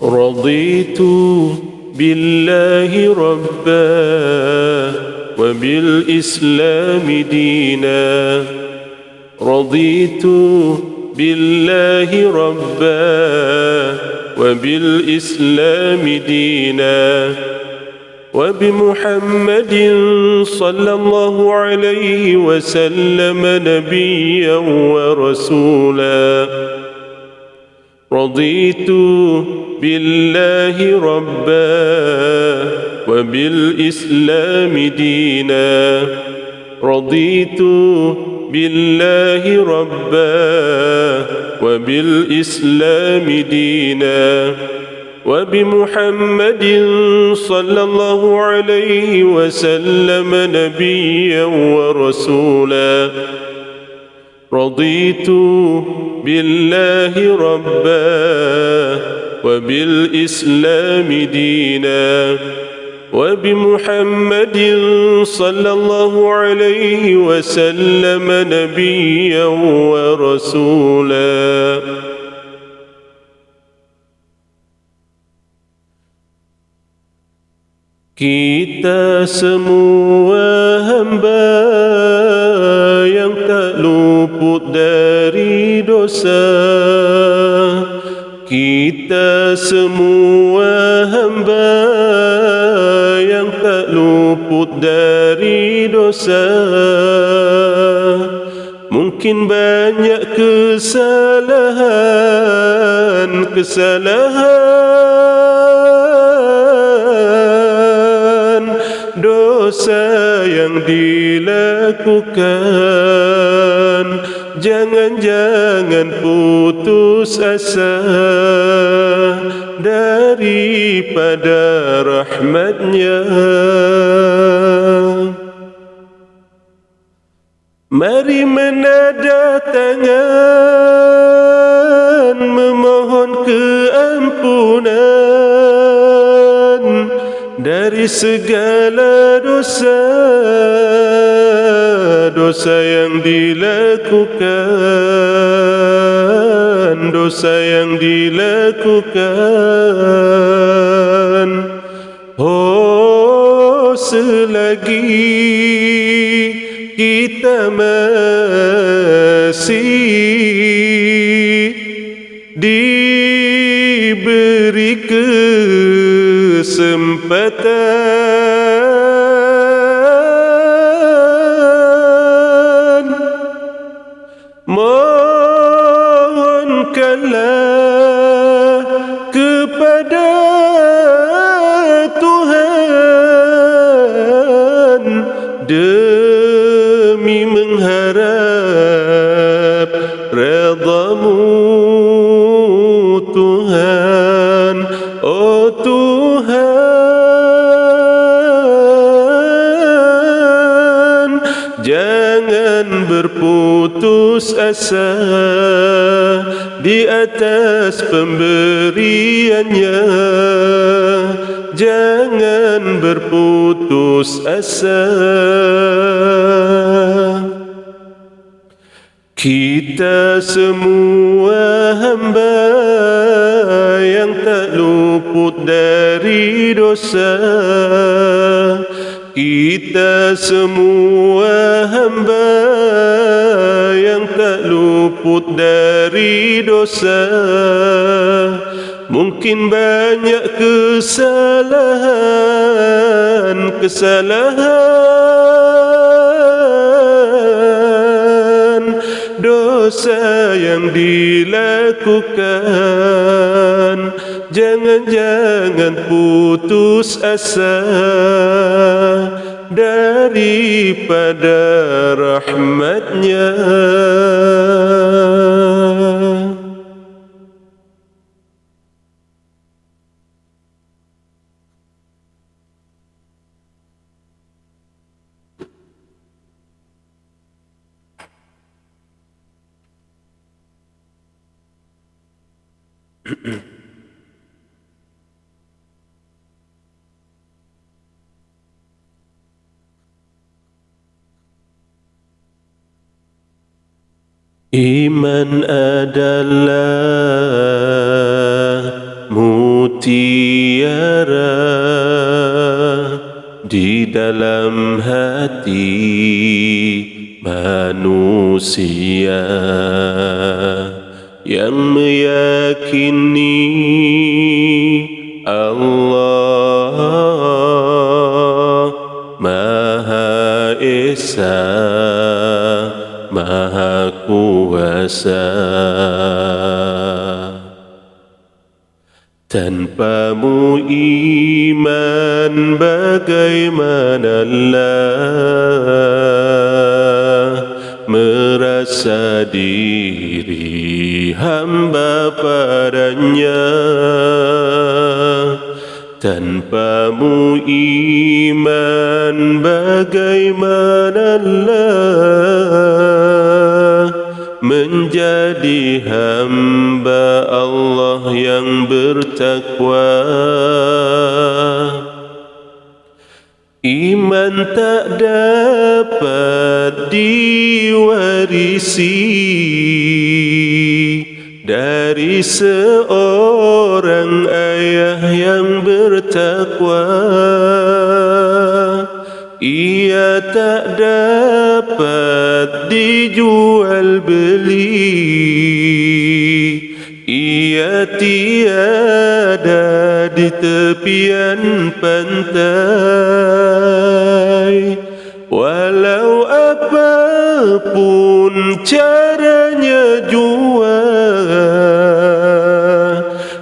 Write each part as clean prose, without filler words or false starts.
رضيت بالله ربا وبالإسلام دينا رضيت بالله ربا وبالإسلام دينا وبمحمد صلى الله عليه وسلم نبيا ورسولا رضيت بالله ربا وبالإسلام دينا رضيت بالله ربا وبالإسلام دينا وبمحمد صلى الله عليه وسلم نبيا ورسولا رضيت بالله ربا وبالإسلام دينا وبمحمد صلى الله عليه وسلم نبيا ورسولا. Kita semua hamba yang tak luput dari dosa. Kita semua hamba yang tak luput dari dosa. Mungkin banyak kesalahan dosa yang dilakukan. Jangan putus asa daripada rahmat-Nya. Mari menada tangan memohon keampunan dari segala dosa yang dilakukan, Oh, selagi kita masih diberi kesempatan, mohonkanlah kepada Tuhan demi mengharap redha-Mu Tuhan. Oh Tuhan, jangan berputus asa di atas pemberian-Nya. Jangan berputus asa. Kita semua hamba yang tak luput dari dosa. Kita semua hamba yang tak luput dari dosa. Mungkin banyak kesalahan dosa yang dilakukan. Jangan putus asa daripada rahmat-Nya. Iman adalah mutiara di dalam hati manusia yang meyakini Allah Maha Esa, Maha Kuasa. Tanpamu iman bagaimanalah merasa diri hamba padanya. Tanpamu iman bagaimanalah menjadi hamba Allah yang bertakwa. Iman tak dapat diwarisi dari seorang ayah yang bertakwa. Ia tak dapat dijual beli, ia tiada di tepian pantai. Walau apapun caranya jua,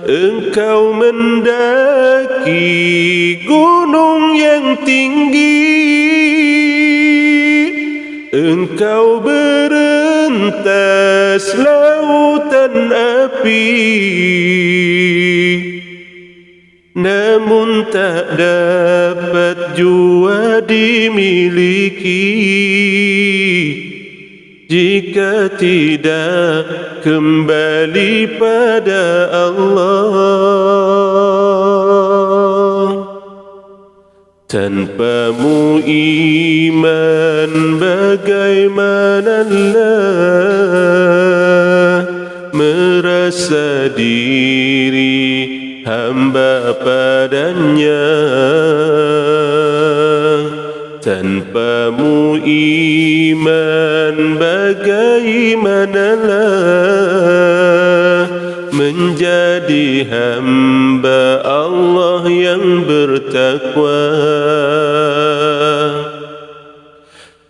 engkau mendaki gunung yang tinggi, engkau berentas lautan api, namun tak dapat jua dimiliki jika tidak kembali pada Allah. Tanpamu iman bagaimanalah merasa diri hamba padanya. Tanpamu iman bagaimanalah menjadi hamba Allah yang bertakwa.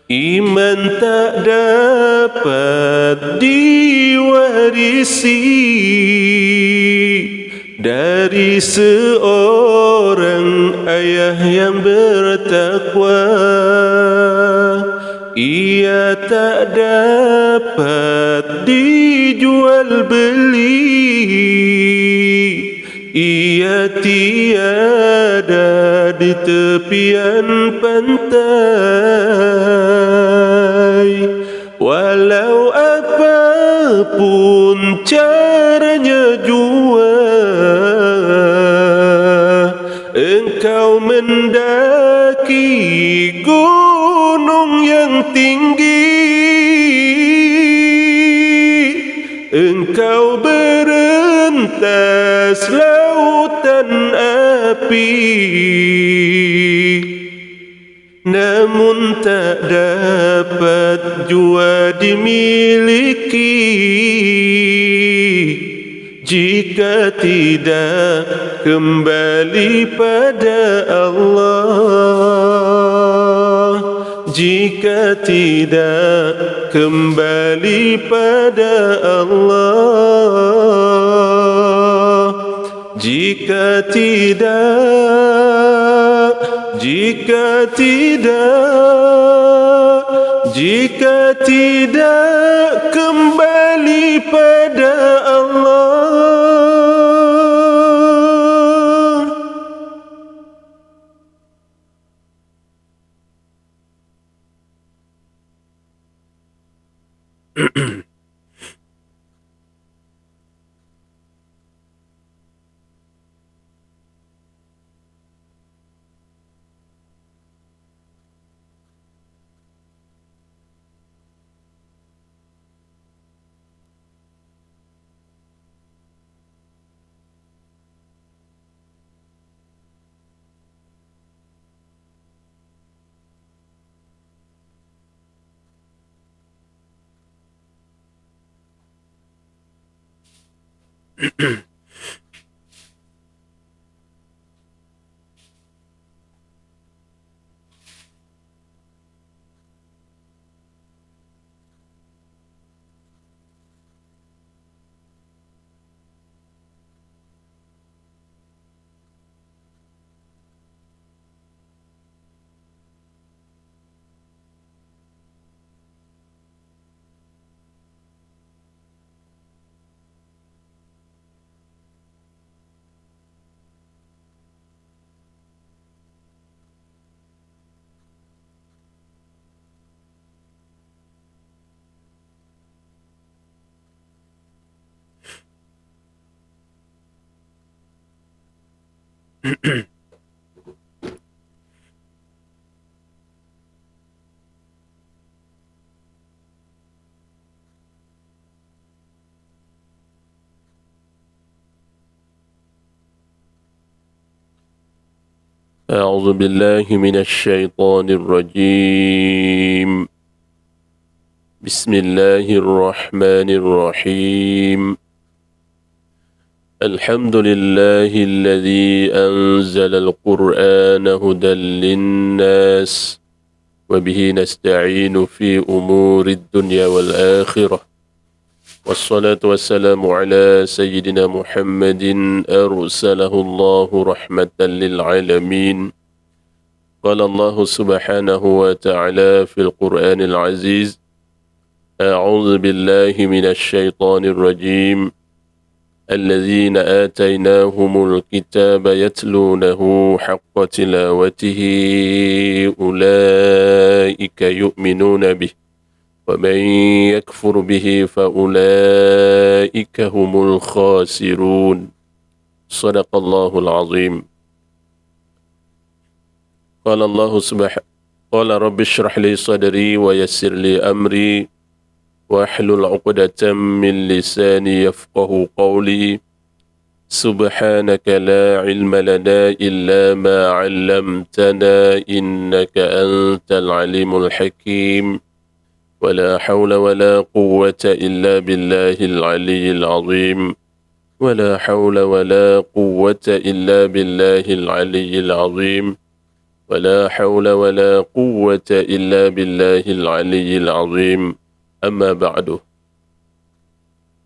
Iman tak dapat diwarisi dari seorang ayah yang bertakwa. Ia tak dapat dijual beli, ia tiada di tepian pantai. Walau apapun caranya jua, engkau mendaki gunung yang tinggi, engkau berentas lautan api, namun tak dapat jua dimiliki jika tidak kembali pada Allah. Jika tidak kembali pada Allah. Jika tidak, jika tidak kembali pada Allah. أعوذ بالله من الشيطان الرجيم. بسم الله الرحمن الرحيم. الحمد لله الذي أنزل القرآن هدى للناس وبه نستعين في أمور الدنيا والآخرة، والصلاة والسلام على سيدنا محمد أرسله الله رحمة للعالمين. قال الله سبحانه وتعالى في القرآن العزيز: أعوذ بالله من الشيطان الرجيم. الذين آتيناهم الكتاب يتلونه حق تلاوته أولئك يؤمنون به، ومن يكفر به فأولئك هم الخاسرون. صدق الله العظيم. قال الله سبحانه: قال رب اشرح لي صدري ويسر لي أمري واحلل عقدة من لساني يفقه قولي. سبحانك لا علم لنا إلا ما علمتنا إنك أنت العليم الحكيم. ولا حول ولا قوة إلا بالله العلي العظيم. ولا حول ولا قوة إلا بالله العلي العظيم. ولا حول ولا قوة إلا بالله العلي العظيم. أما بعد.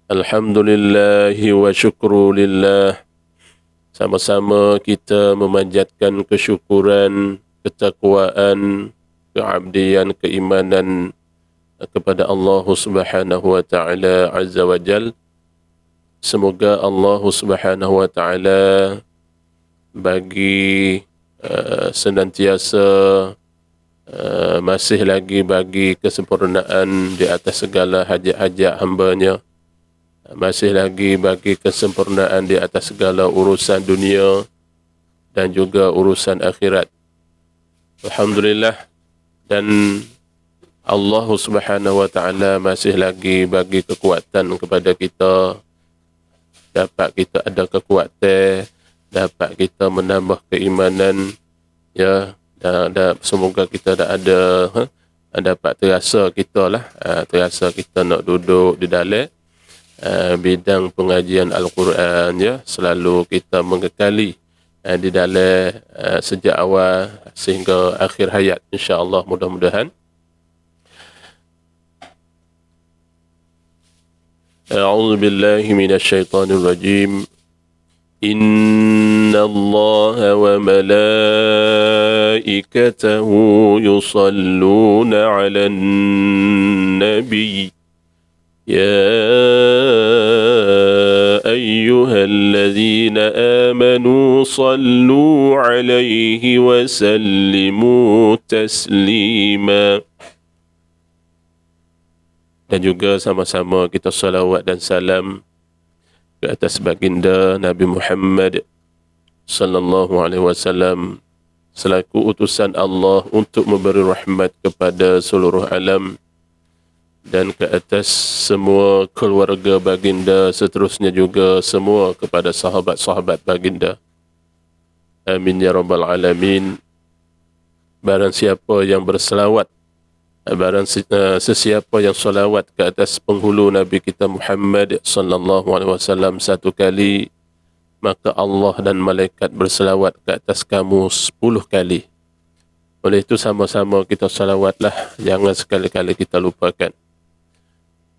Alhamdulillah wa syukru lillah. Sama-sama kita memanjatkan kesyukuran, ketakwaan, keabdian, keimanan kepada Allah Subhanahu wa taala Azza wa Jal. Semoga Allah Subhanahu wa taala bagi senantiasa masih lagi bagi kesempurnaan di atas segala hajat-hajat hamba-Nya, masih lagi bagi kesempurnaan di atas segala urusan dunia dan juga urusan akhirat. Alhamdulillah. Dan Allah Subhanahu wa taala masih lagi bagi kekuatan kepada kita, dapat kita ada kekuatan, dapat kita menambah keimanan, ya, dan semoga kita ada dapat terasa kita lah, terasa kita nak duduk di dalam bidang pengajian Al-Quran, ya, selalu kita mengekali di dalam sejak awal sehingga akhir hayat, insya-Allah, mudah-mudahan. A'udzu billahi minasyaitonir rajim. Inna Allaha wa malaikatahu yusalluna 'alan nabiy. يا أيها الذين آمنوا صلوا عليه وسلموا تسليما. Dan juga sama-sama kita salawat dan salam ke atas baginda Nabi Muhammad sallallahu alaihi wasallam selaku utusan Allah untuk memberi rahmat kepada seluruh alam, dan ke atas semua keluarga baginda, seterusnya juga semua kepada sahabat-sahabat baginda. Amin ya rabbal alamin. Barang siapa yang berselawat barang sesiapa yang solawat ke atas penghulu Nabi kita Muhammad sallallahu alaihi wasallam satu kali, maka Allah dan malaikat berselawat ke atas kamu 10 kali. Oleh itu sama-sama kita salawatlah, jangan sekali-kali kita lupakan.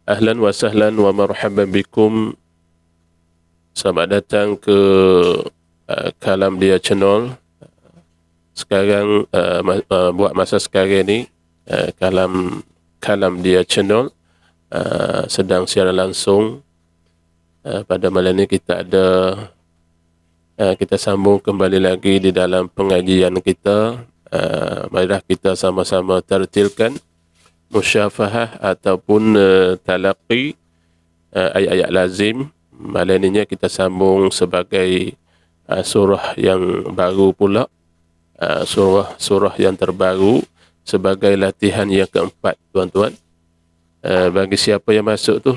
Ahlan wa sahlan wa marhaban bikum. Selamat datang ke Kalam Dia Channel. Sekarang buat masa sekarang ni Kalam Dia Channel sedang siaran langsung. Pada malam ni kita sambung kembali lagi di dalam pengajian kita. Marilah kita sama-sama tertilkan musyafahah ataupun talaqi ayat-ayat lazim. Malam ini kita sambung sebagai surah yang baru pula, surah yang terbaru sebagai latihan yang keempat, tuan-tuan. Bagi siapa yang masuk tu,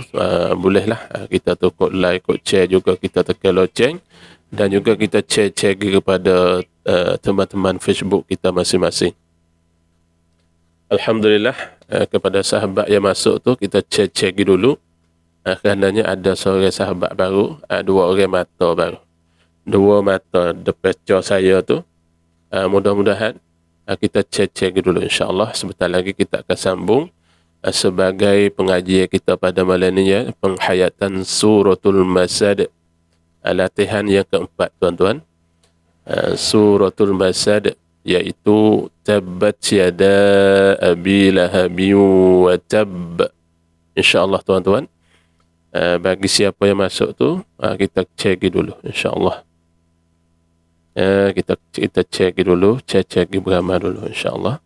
bolehlah kita tu kod like, kod share, juga kita tekan loceng, dan juga kita share kepada teman-teman Facebook kita masing-masing. Alhamdulillah, kepada sahabat yang masuk tu kita share dulu. Kerananya ada seorang sahabat baru, dua orang mata baru. Dua mata depan saya tu. Mudah-mudahan kita share dulu, insya-Allah. Sebentar lagi kita akan sambung sebagai pengajian kita pada malam ini, ya, penghayatan suratul Masad, latihan yang keempat, tuan-tuan. Suratul Masad, iaitu tabbat yada abi lahabin wa tab. InsyaAllah, tuan-tuan. Bagi siapa yang masuk tu, kita cek dulu, insyaAllah. Kita cek dulu, cek beramal dulu, insyaAllah.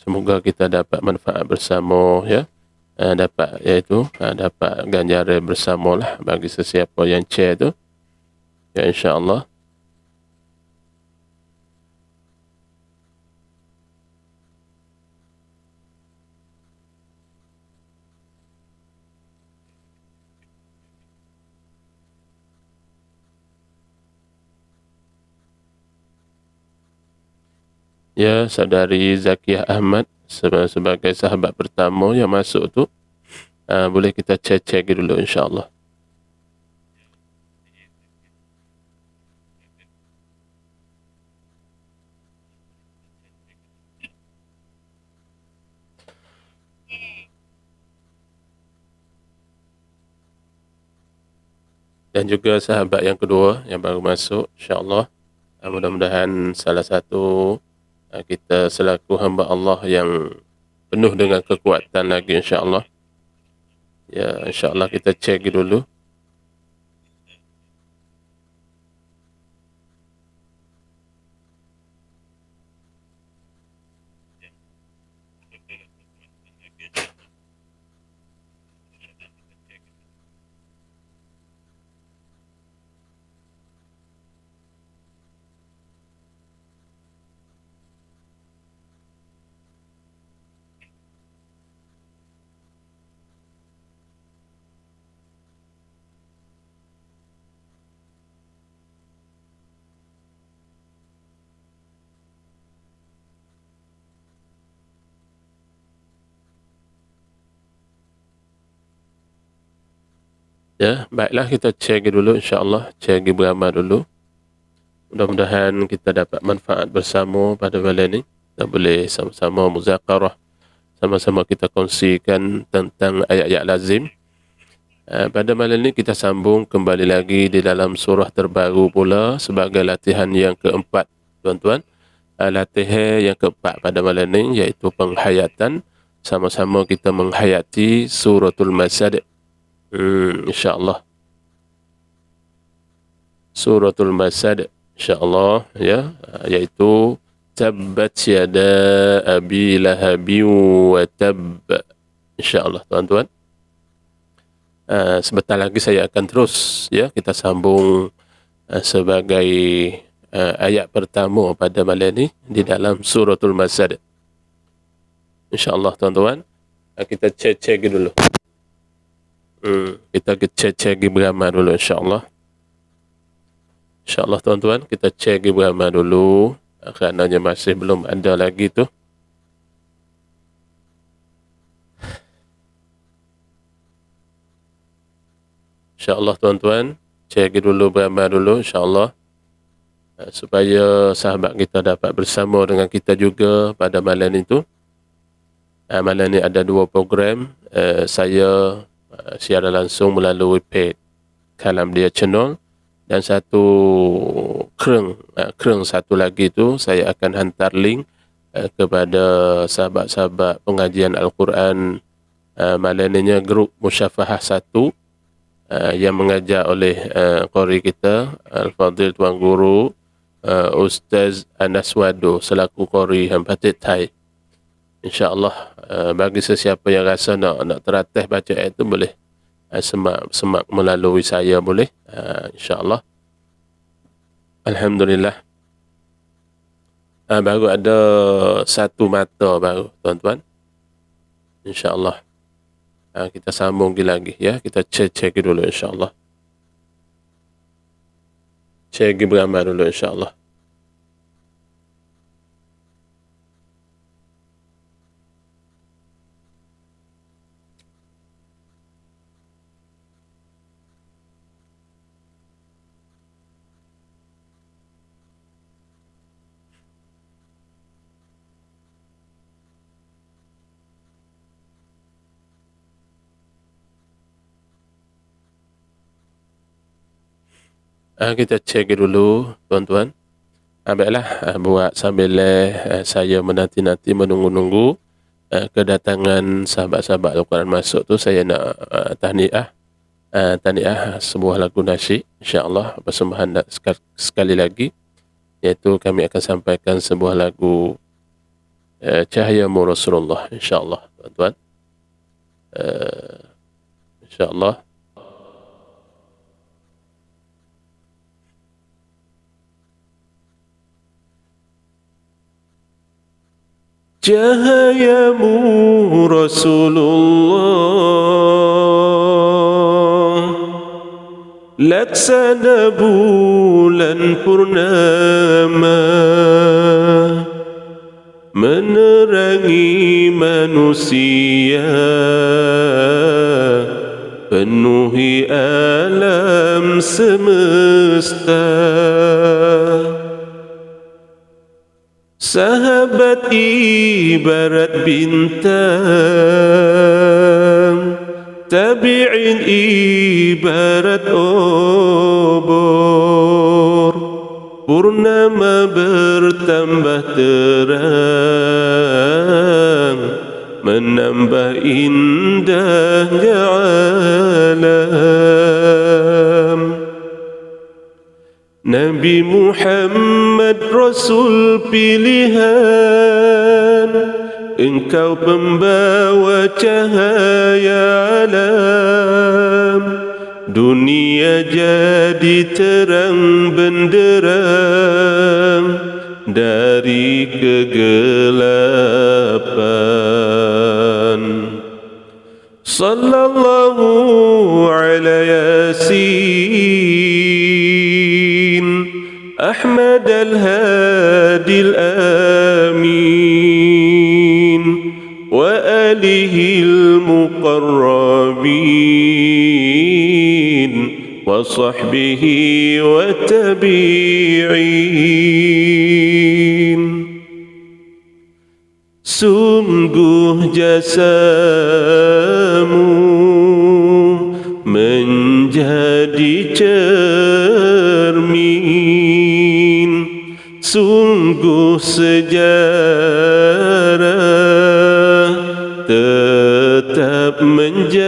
Semoga kita dapat manfaat bersama, ya. Dapat ganjaran bersamalah bagi sesiapa yang cek tu, ya, insyaAllah. Ya, saudari Zakiyah Ahmad sebagai sahabat pertama yang masuk tu, boleh kita cek dulu, insyaAllah. Dan juga sahabat yang kedua yang baru masuk, insyaAllah. Mudah-mudahan salah satu kita selaku hamba Allah yang penuh dengan kekuatan lagi, insyaAllah. Ya, insyaAllah kita cek dulu. Ya, baiklah, kita cek dulu, insyaAllah. Cek beramal dulu. Mudah-mudahan kita dapat manfaat bersama pada malam ini. Kita boleh sama-sama muzakarah, sama-sama kita kongsikan tentang ayat-ayat lazim. Pada malam ini kita sambung kembali lagi di dalam surah terbaru pula sebagai latihan yang keempat, tuan-tuan. Latihan yang keempat pada malam ini iaitu penghayatan. Sama-sama kita menghayati suratul Masad. InsyaAllah. Suratul Masad, insyaAllah, ya, iaitu tabbat yada abi lahabin wa tab. InsyaAllah, tuan-tuan. Sebentar lagi saya akan terus, ya, kita sambung sebagai ayat pertama pada malam ini di dalam suratul Masad. InsyaAllah, tuan-tuan. Kita cek dulu. Kita cek beramal dulu, insyaAllah. InsyaAllah, tuan-tuan, kita cek beramal dulu. Kerananya masih belum ada lagi tu. InsyaAllah tuan-tuan, cek dulu beramal dulu insyaAllah, supaya sahabat kita dapat bersama dengan kita juga pada malam itu. Malam ni ada 2 program. Saya siaran langsung melalui page Kalam Dia Channel, dan satu kereng satu lagi tu saya akan hantar link kepada sahabat-sahabat pengajian Al-Quran malamnya grup Musyafahah 1 yang mengajar oleh qari kita Al-Fadhil Tuan Guru Ustaz Anas Wado selaku qari Hampatik Thai. InsyaAllah bagi sesiapa yang rasa nak teratas baca ayat itu boleh semak melalui saya boleh, insyaAllah. Alhamdulillah. Baru ada satu mata baru tuan-tuan, insyaAllah. Kita sambung lagi ya, kita cek dulu insyaAllah, cek beramal dulu insyaAllah. Kita cek dulu tuan-tuan. Baiklah, buat sambil saya menanti-nanti menunggu-nunggu kedatangan sahabat-sahabat Al-Quran masuk tu, saya nak tahniah sebuah lagu nasyid insya-Allah, persembahan sekali lagi, iaitu kami akan sampaikan sebuah lagu Cahayamu Rasulullah insya-Allah tuan-tuan. Insya-Allah. Cahayamu Rasulullah, laksana bulan purnama, menerangi manusia, penuhi alam semesta. Sahabat ibarat bintang, tabi'in ibarat obor, purnama bertambah terang, menambah indahnya alam. Nabi Muhammad Rasul pilihan, engkau pembawa cahaya alam, dunia jadi terang benderang dari kegelapan. Sallallahu alaihi Yasin Ahmad al-Hadi al-Amin wa alihi al-muqarrabin wa sahbihi wa tabi'in. Sungguh jasamu menjadi cermin, sungguh sejarah tetap menjamin,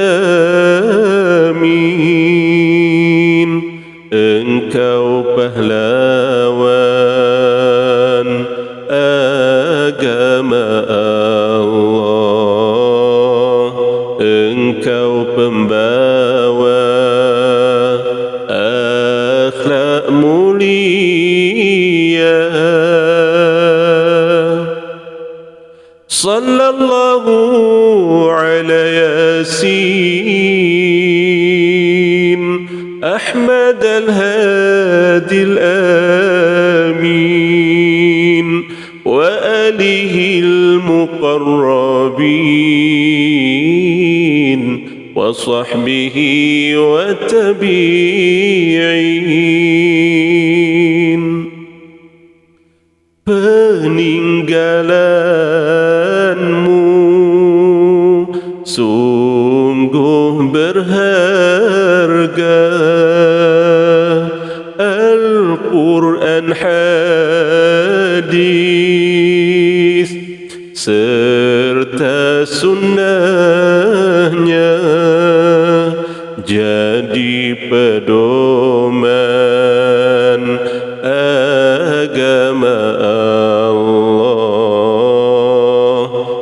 engkau pahlawan agama Allah, engkau pembawa akhlak mulia. Sallallahu alaihi Yasin Ahmad al-Hadi al-Amin wa alihi al-muqarrabin wa وصحبه والتابعين. Peninggalanmu sungguh berharga, Al-Quran, hadis serta sunnahnya jadi pedoman agama Allah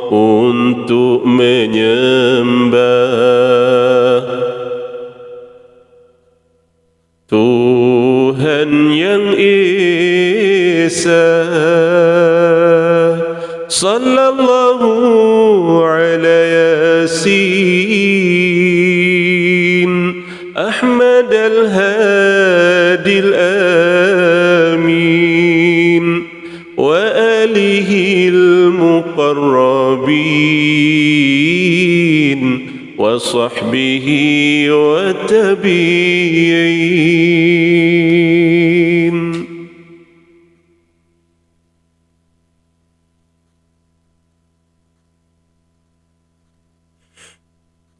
untuk menyembah Tuhan yang Esa. Sallallahu alaihi Yasin Ahmad al-Hadi al-Amin wa alihi al-muqarrabin wa sahbihi wa tabi'in.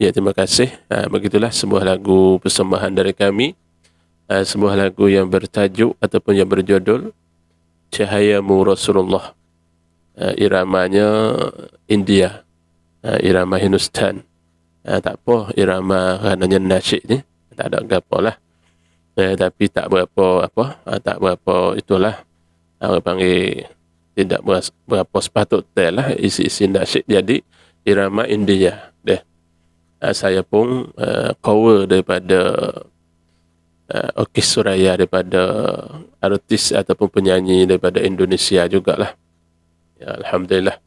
Ya, terima kasih. Begitulah sebuah lagu persembahan dari kami. Sebuah lagu yang bertajuk ataupun yang berjudul Cahayamu Rasulullah. Iramanya India. Irama Hindustan. Tak apa irama kerana nasyid ni. Tak ada apa lah. Tapi tak berapa itulah. Orang panggil tidak berapa sepatutnya lah isi-isi nasyid. Jadi irama India. Saya pun cover daripada orkestra raya daripada artis ataupun penyanyi daripada Indonesia jugalah. Ya, Alhamdulillah.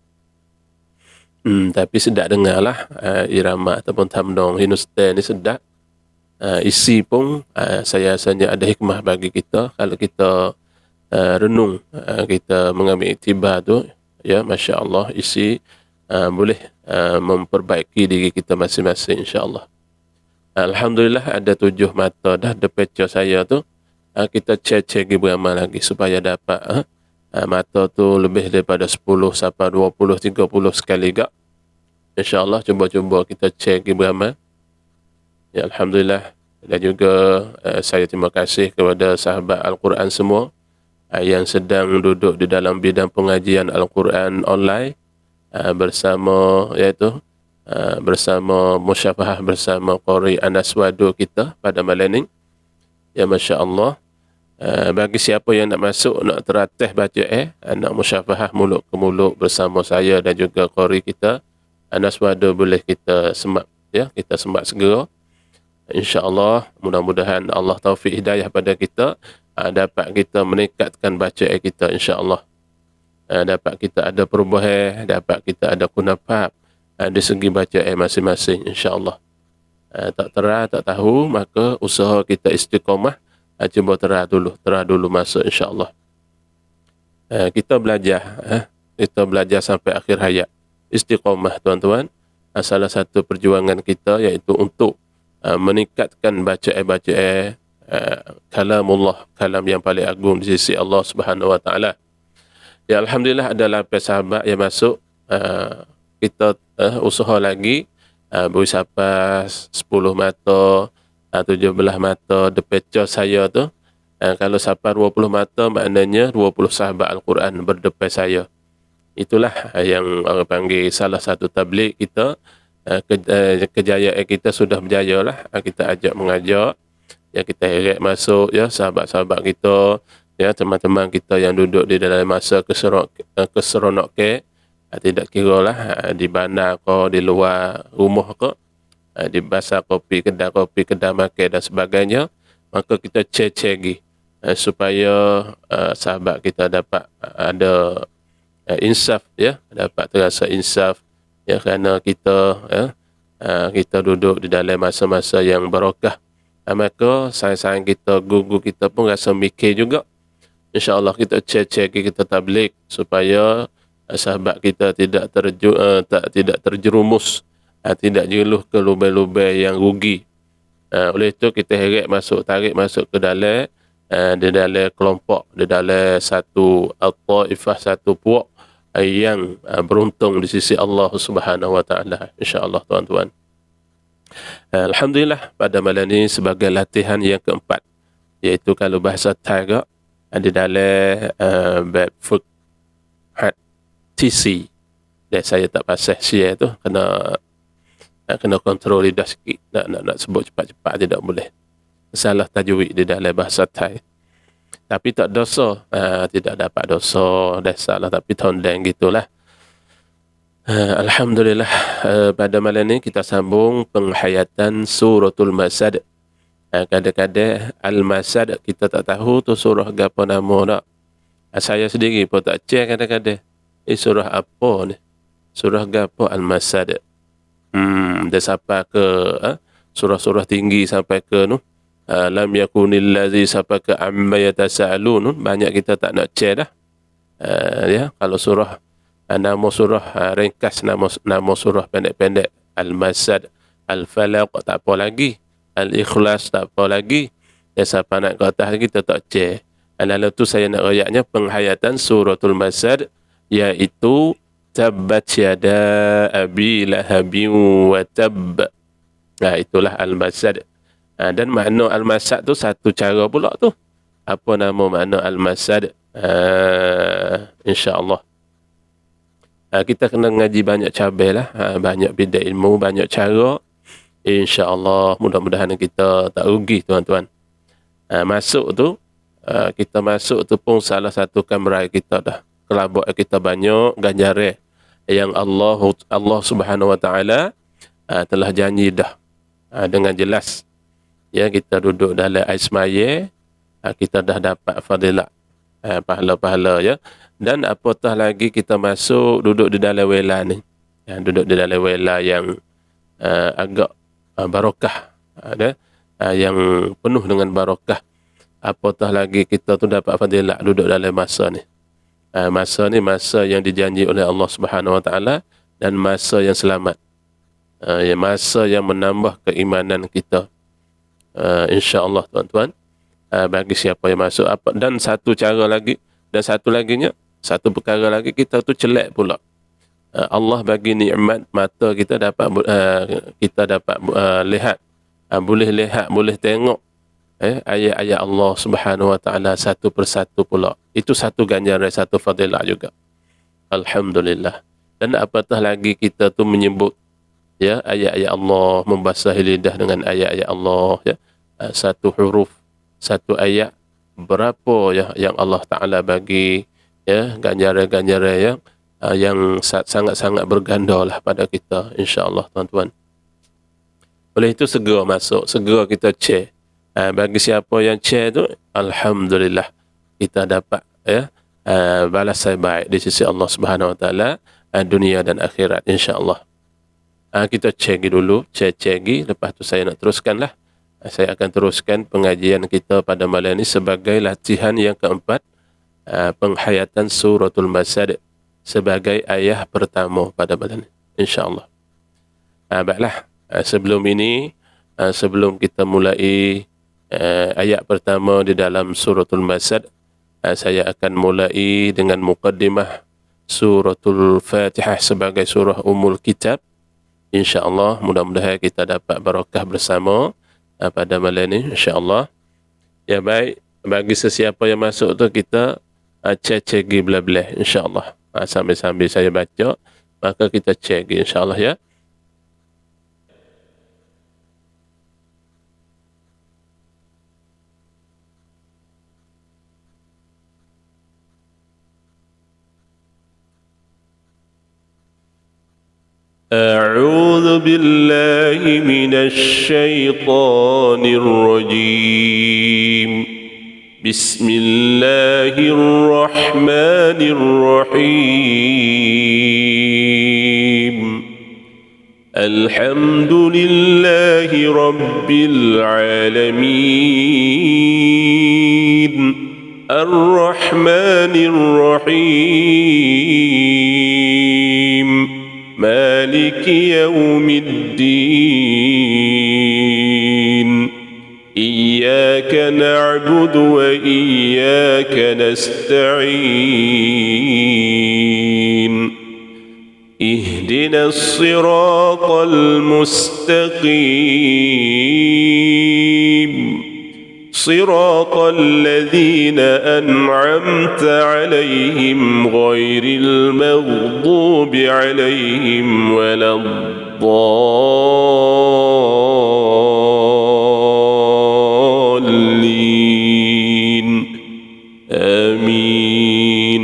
Tapi sedap dengarlah irama ataupun tamnong Hindustan ni sedap. Isi pun saya rasanya ada hikmah bagi kita kalau kita renung, kita mengambil iktibar tu, ya, Masya Allah, isi boleh memperbaiki diri kita masing-masing, insya-Allah. Alhamdulillah ada 7 mata dah depan saya tu. Kita cek beramal lagi supaya dapat mata tu lebih daripada 10 sampai 20 30 sekali gak. Insya-Allah cuba kita cek beramal. Ya, Alhamdulillah. Dan juga saya terima kasih kepada sahabat Al-Quran semua yang sedang duduk di dalam bidang pengajian Al-Quran online bersama musyafahah bersama Qari Anas Wado kita pada malam ini. Ya, Masya Allah. Bagi siapa yang nak masuk, nak teratih baca nak musyafahah mulut ke mulut bersama saya dan juga Qari kita Anas Wado, boleh kita semak, ya, kita semak segera. InsyaAllah, mudah-mudahan Allah taufik hidayah pada kita, dapat kita meningkatkan bacaan kita, insyaAllah. Dapat kita ada perubahan, dapat kita ada kunafat di segi bacaan masing-masing, insyaAllah. Tak terah, tak tahu, maka usaha kita istiqamah, cuba terah dulu masuk, insyaAllah. Kita belajar sampai akhir hayat. Istiqamah, tuan-tuan, salah satu perjuangan kita iaitu untuk meningkatkan bacaan kalamullah, kalam yang paling agung di sisi Allah Subhanahu wa taala. Ya, Alhamdulillah ada 8 sahabat yang masuk. Kita usaha lagi beri sapas 10 mata, 17 mata depan saya tu. Kalau sapas 20 mata, maknanya 20 sahabat Al-Quran berdepan saya. Itulah yang orang panggil salah satu tabligh kita. Kejayaan kita sudah berjaya lah. Kita ajak mengajak, ya, kita heret masuk, ya, sahabat-sahabat kita, ya, teman-teman kita yang duduk di dalam masa keseronok ke, tidak kira lah di bandar ke, di luar rumah ke, di basar kopi, kedai makan dan sebagainya. Maka kita cek lagi supaya sahabat kita dapat ada insaf, ya, dapat terasa insaf, ya, kerana kita kita duduk di dalam masa-masa yang barakah. Maka sayang-sayang kita, guru kita pun rasa mikir juga. InsyaAllah kita cek kita tabligh supaya sahabat kita tidak terjerumus tidak jeluh ke lubang-lubang yang rugi. Oleh itu kita tarik masuk ke dalam di dalam kelompok, di dalam satu at-taifah, satu puak yang beruntung di sisi Allah Subhanahu wa taala, insya-Allah tuan-tuan. Alhamdulillah, pada malam ini sebagai latihan yang keempat, iaitu kalau bahasa Thai di dalam bab fiqh TC. Dan saya tak pasal share tu, kena kontrol lidah sikit, nak sebut cepat-cepat tidak boleh. Salah tajwid di dalam bahasa Thai. Tapi tak dosa, tidak dapat dosa, dah salah tapi tondeng gitulah. Alhamdulillah, pada malam ini kita sambung penghayatan suratul Masad. Kadang-kadang Al-Masad kita tak tahu tu surah apa nama tak. Saya sendiri pun tak cek kadang-kadang. Surah apa ni? Surah apa Al-Masad? Dia sampai ke surah-surah tinggi sampai ke lam yakunil ladzi sampai ke amma yatasaalun. Banyak kita tak nak cek dah. Ya, kalau surah nama surah ringkas, nama surah pendek-pendek Al-Masad, Al-Falaq tak apa lagi, Al-Ikhlas tak apa lagi. Dan siapa nak ke atas kita tak cek. Lalu tu saya nak royaknya penghayatan suratul Masad, iaitu tabbat yada abi lahabin wa tabb. Itulah Al-Masad. Dan makna Al-Masad tu satu cara pula tu. Apa nama makna Al-Masad? InsyaAllah. Kita kena ngaji banyak cabai lah. Banyak bidang ilmu, banyak cara. InsyaAllah, mudah-mudahan kita tak rugi tuan-tuan. Masuk tu, kita masuk tu pun salah satu kamrai kita dah. Kelabak kita banyak ganjaran yang Allah Subhanahu wa taala telah janji dah dengan jelas. Ya, kita duduk dalam ais maya, kita dah dapat fadilat, pahala-pahala ya. Dan apatah lagi kita masuk duduk di dalam wela ni. Ya, duduk di dalam wela yang agak barakah, yang penuh dengan barakah. Apatah lagi kita tu dapat fadilat duduk dalam masa ni. Masa ni masa yang dijanji oleh Allah Subhanahu wa taala dan masa yang selamat. Masa yang menambah keimanan kita. Insya-Allah tuan-tuan. Bagi siapa yang masuk dan satu cara lagi, dan satu laginya, satu perkara lagi, kita tu celak pula. Allah bagi nikmat mata kita dapat lihat, boleh lihat, boleh tengok ayat-ayat Allah Subhanahu wa taala satu persatu pula. Itu satu ganjaran, satu fadilah juga. Alhamdulillah. Dan apatah lagi kita tu menyebut ya ayat-ayat Allah, membasahi lidah dengan ayat-ayat Allah ya. Satu huruf, satu ayat, berapa ya yang Allah Taala bagi ya ganjaran-ganjaran yang sangat-sangat bergandalah pada kita, insya-Allah tuan-tuan. Oleh itu segera masuk, segera kita cek. Bagi siapa yang cek tu, alhamdulillah kita dapat ya balasan baik di sisi Allah Subhanahu wa taala, dunia dan akhirat, insya-Allah. Kita cek dulu, cek lepas tu saya nak teruskanlah. Saya akan teruskan pengajian kita pada malam ini sebagai latihan yang keempat, penghayatan suratul Masad sebagai ayat pertama pada malam ini, insya-Allah. Baiklah, sebelum ini, sebelum kita mulai ayat pertama di dalam suratul Masad, saya akan mulai dengan muqaddimah suratul Fatihah sebagai surah umul kitab. InsyaAllah, mudah-mudahan kita dapat barakah bersama pada malam ini, insyaAllah. Ya baik, bagi sesiapa yang masuk tu kita cek belah-belah, insyaAllah. Sambil-sambil saya baca, maka kita cek insyaAllah ya. أعوذ بالله من الشيطان الرجيم. بسم الله الرحمن الرحيم. الحمد لله رب العالمين. الرحمن الرحيم. مالك مالك يوم الدين إياك نعبد وإياك نستعين اهدنا الصراط المستقيم صراط الذين أنعمت عليهم غير المغضوب عليهم ولا الضالين آمين.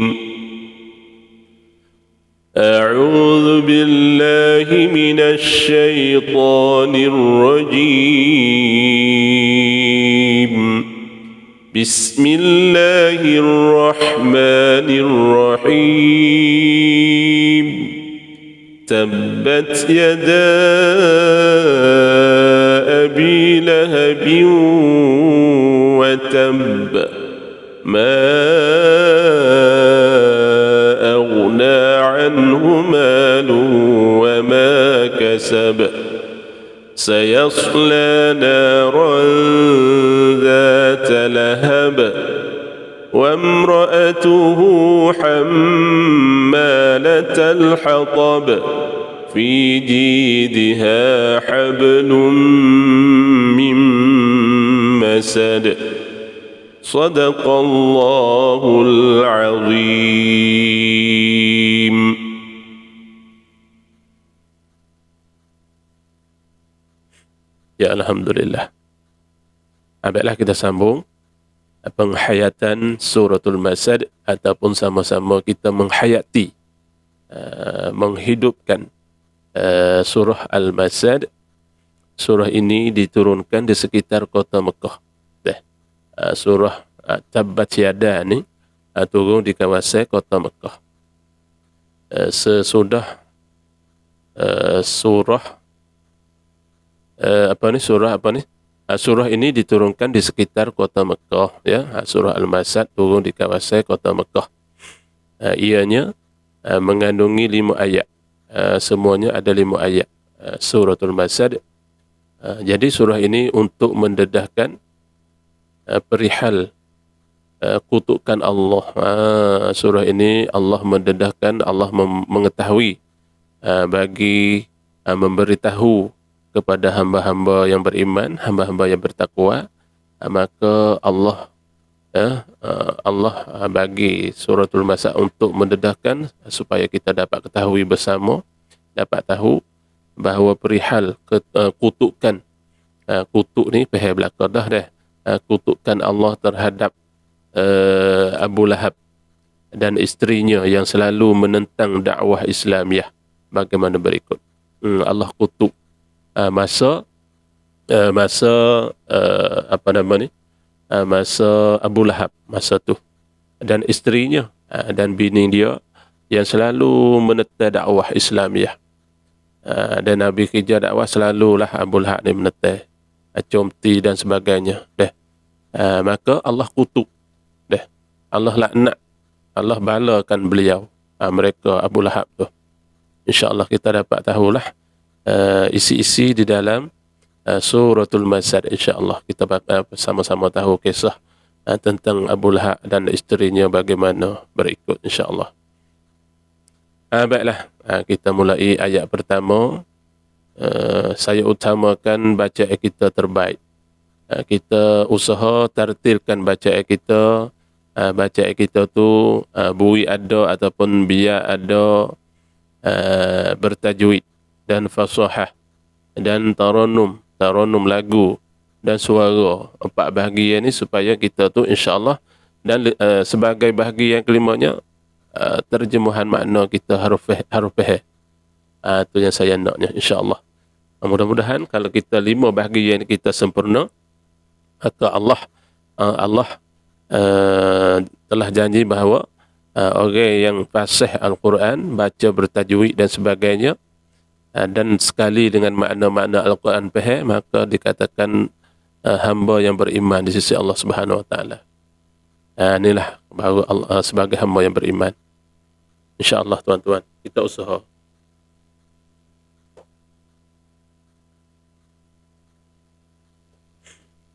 أعوذ بالله من الشيطان الرجيم. بسم الله الرحمن الرحيم. تبت يدا أبي لهب وتب ما أغنى عنه ماله وما كسب سيصلى نارا ذات لهب وامرأته حمالة الحطب في جيدها حبل من مسد صدق الله العظيم. Ya, Alhamdulillah. Baiklah, kita sambung penghayatan suratul Masad, ataupun sama-sama kita menghayati, menghidupkan surah Al-Masad. Surah ini diturunkan di sekitar kota Mekah. Surah Tabbat Yada ni turun di kawasan kota Mekah. Sesudah surah surah ini diturunkan di sekitar kota Mekah, ya. Surah Al-Masad turun di kawasan kota Mekah. Ianya mengandungi 5 ayat. Semuanya ada 5 ayat. Suratul Masad. Jadi surah ini untuk mendedahkan perihal kutukan Allah. Surah ini Allah mendedahkan, Allah mengetahui bagi memberitahu kepada hamba-hamba yang beriman, hamba-hamba yang bertakwa, maka Allah bagi suratul Masad untuk mendedahkan supaya kita dapat ketahui bersama, dapat tahu bahawa perihal kutukan, kutuk ni pihak belakang dah kutukan Allah terhadap Abu Lahab dan isterinya yang selalu menentang dakwah Islamiah bagaimana berikut. Allah kutuk masa Abu Lahab masa tu, dan isterinya dan bini dia yang selalu menentang dakwah Islamiah. Dan Nabi kerja dakwah selalulah Abu Lahab ni menentang, comti dan sebagainya. Maka Allah kutuk, Allah laknat, Allah balakan beliau, mereka Abu Lahab tu. InsyaAllah kita dapat tahulah isi-isi di dalam suratul Masad. InsyaAllah kita sama-sama tahu kisah tentang Abu Lahab dan isterinya bagaimana berikut, insyaAllah. Baiklah, kita mulai ayat pertama. Saya utamakan bacaan kita terbaik. Kita usaha tertilkan bacaan kita. Bacaan kita tu bui ada ataupun biar ada bertajwid dan fasahah dan taranum lagu dan suara. 4 bahagian ni supaya kita tu insya-Allah, dan sebagai bahagian kelimanya terjemahan makna kita haruf faham. Tu yang saya naknya, insya-Allah. Mudah-mudahan kalau kita 5 bahagian kita sempurna, maka Allah telah janji bahawa orang yang fasih Al-Quran, baca bertajwid dan sebagainya, dan sekali dengan makna-makna Al-Quran faham, maka dikatakan hamba yang beriman di sisi Allah Subhanahu Wa Taala. Inilah bahawa Allah sebagai hamba yang beriman. InsyaAllah tuan-tuan, kita usaha.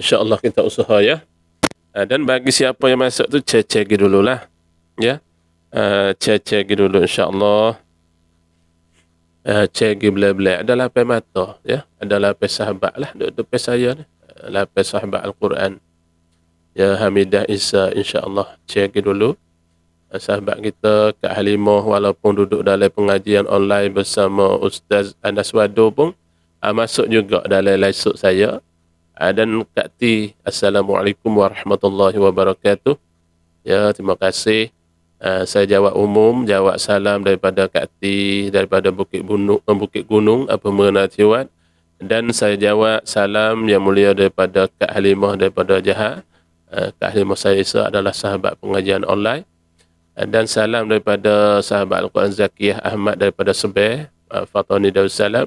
InsyaAllah kita usaha ya. Dan bagi siapa yang masuk tu cek dululah ya. Cek dulu insya-Allah. Cek bila-bila ada lapan mata ya. Ada lapan sahabat lah duduk depan saya ni. Lapan sahabat Al-Quran. Ya Hamidah Isa insya-Allah cek dulu. Sahabat kita Kak Halimah walaupun duduk dalam pengajian online bersama Ustaz Anas Wado pun masuk juga dalam live saya. Dan Kak Ti, Assalamualaikum warahmatullahi wabarakatuh. Ya, terima kasih. Saya jawab umum, jawab salam daripada Kak Ti, daripada Bukit Gunung, Pemerhatian. Dan saya jawab salam yang mulia daripada Kak Halimah daripada Jahat. Kak Halimah saya adalah sahabat pengajian online. Dan salam daripada sahabat Al-Quran Zakiyah Ahmad daripada Sebeh, Fatani Darussalam.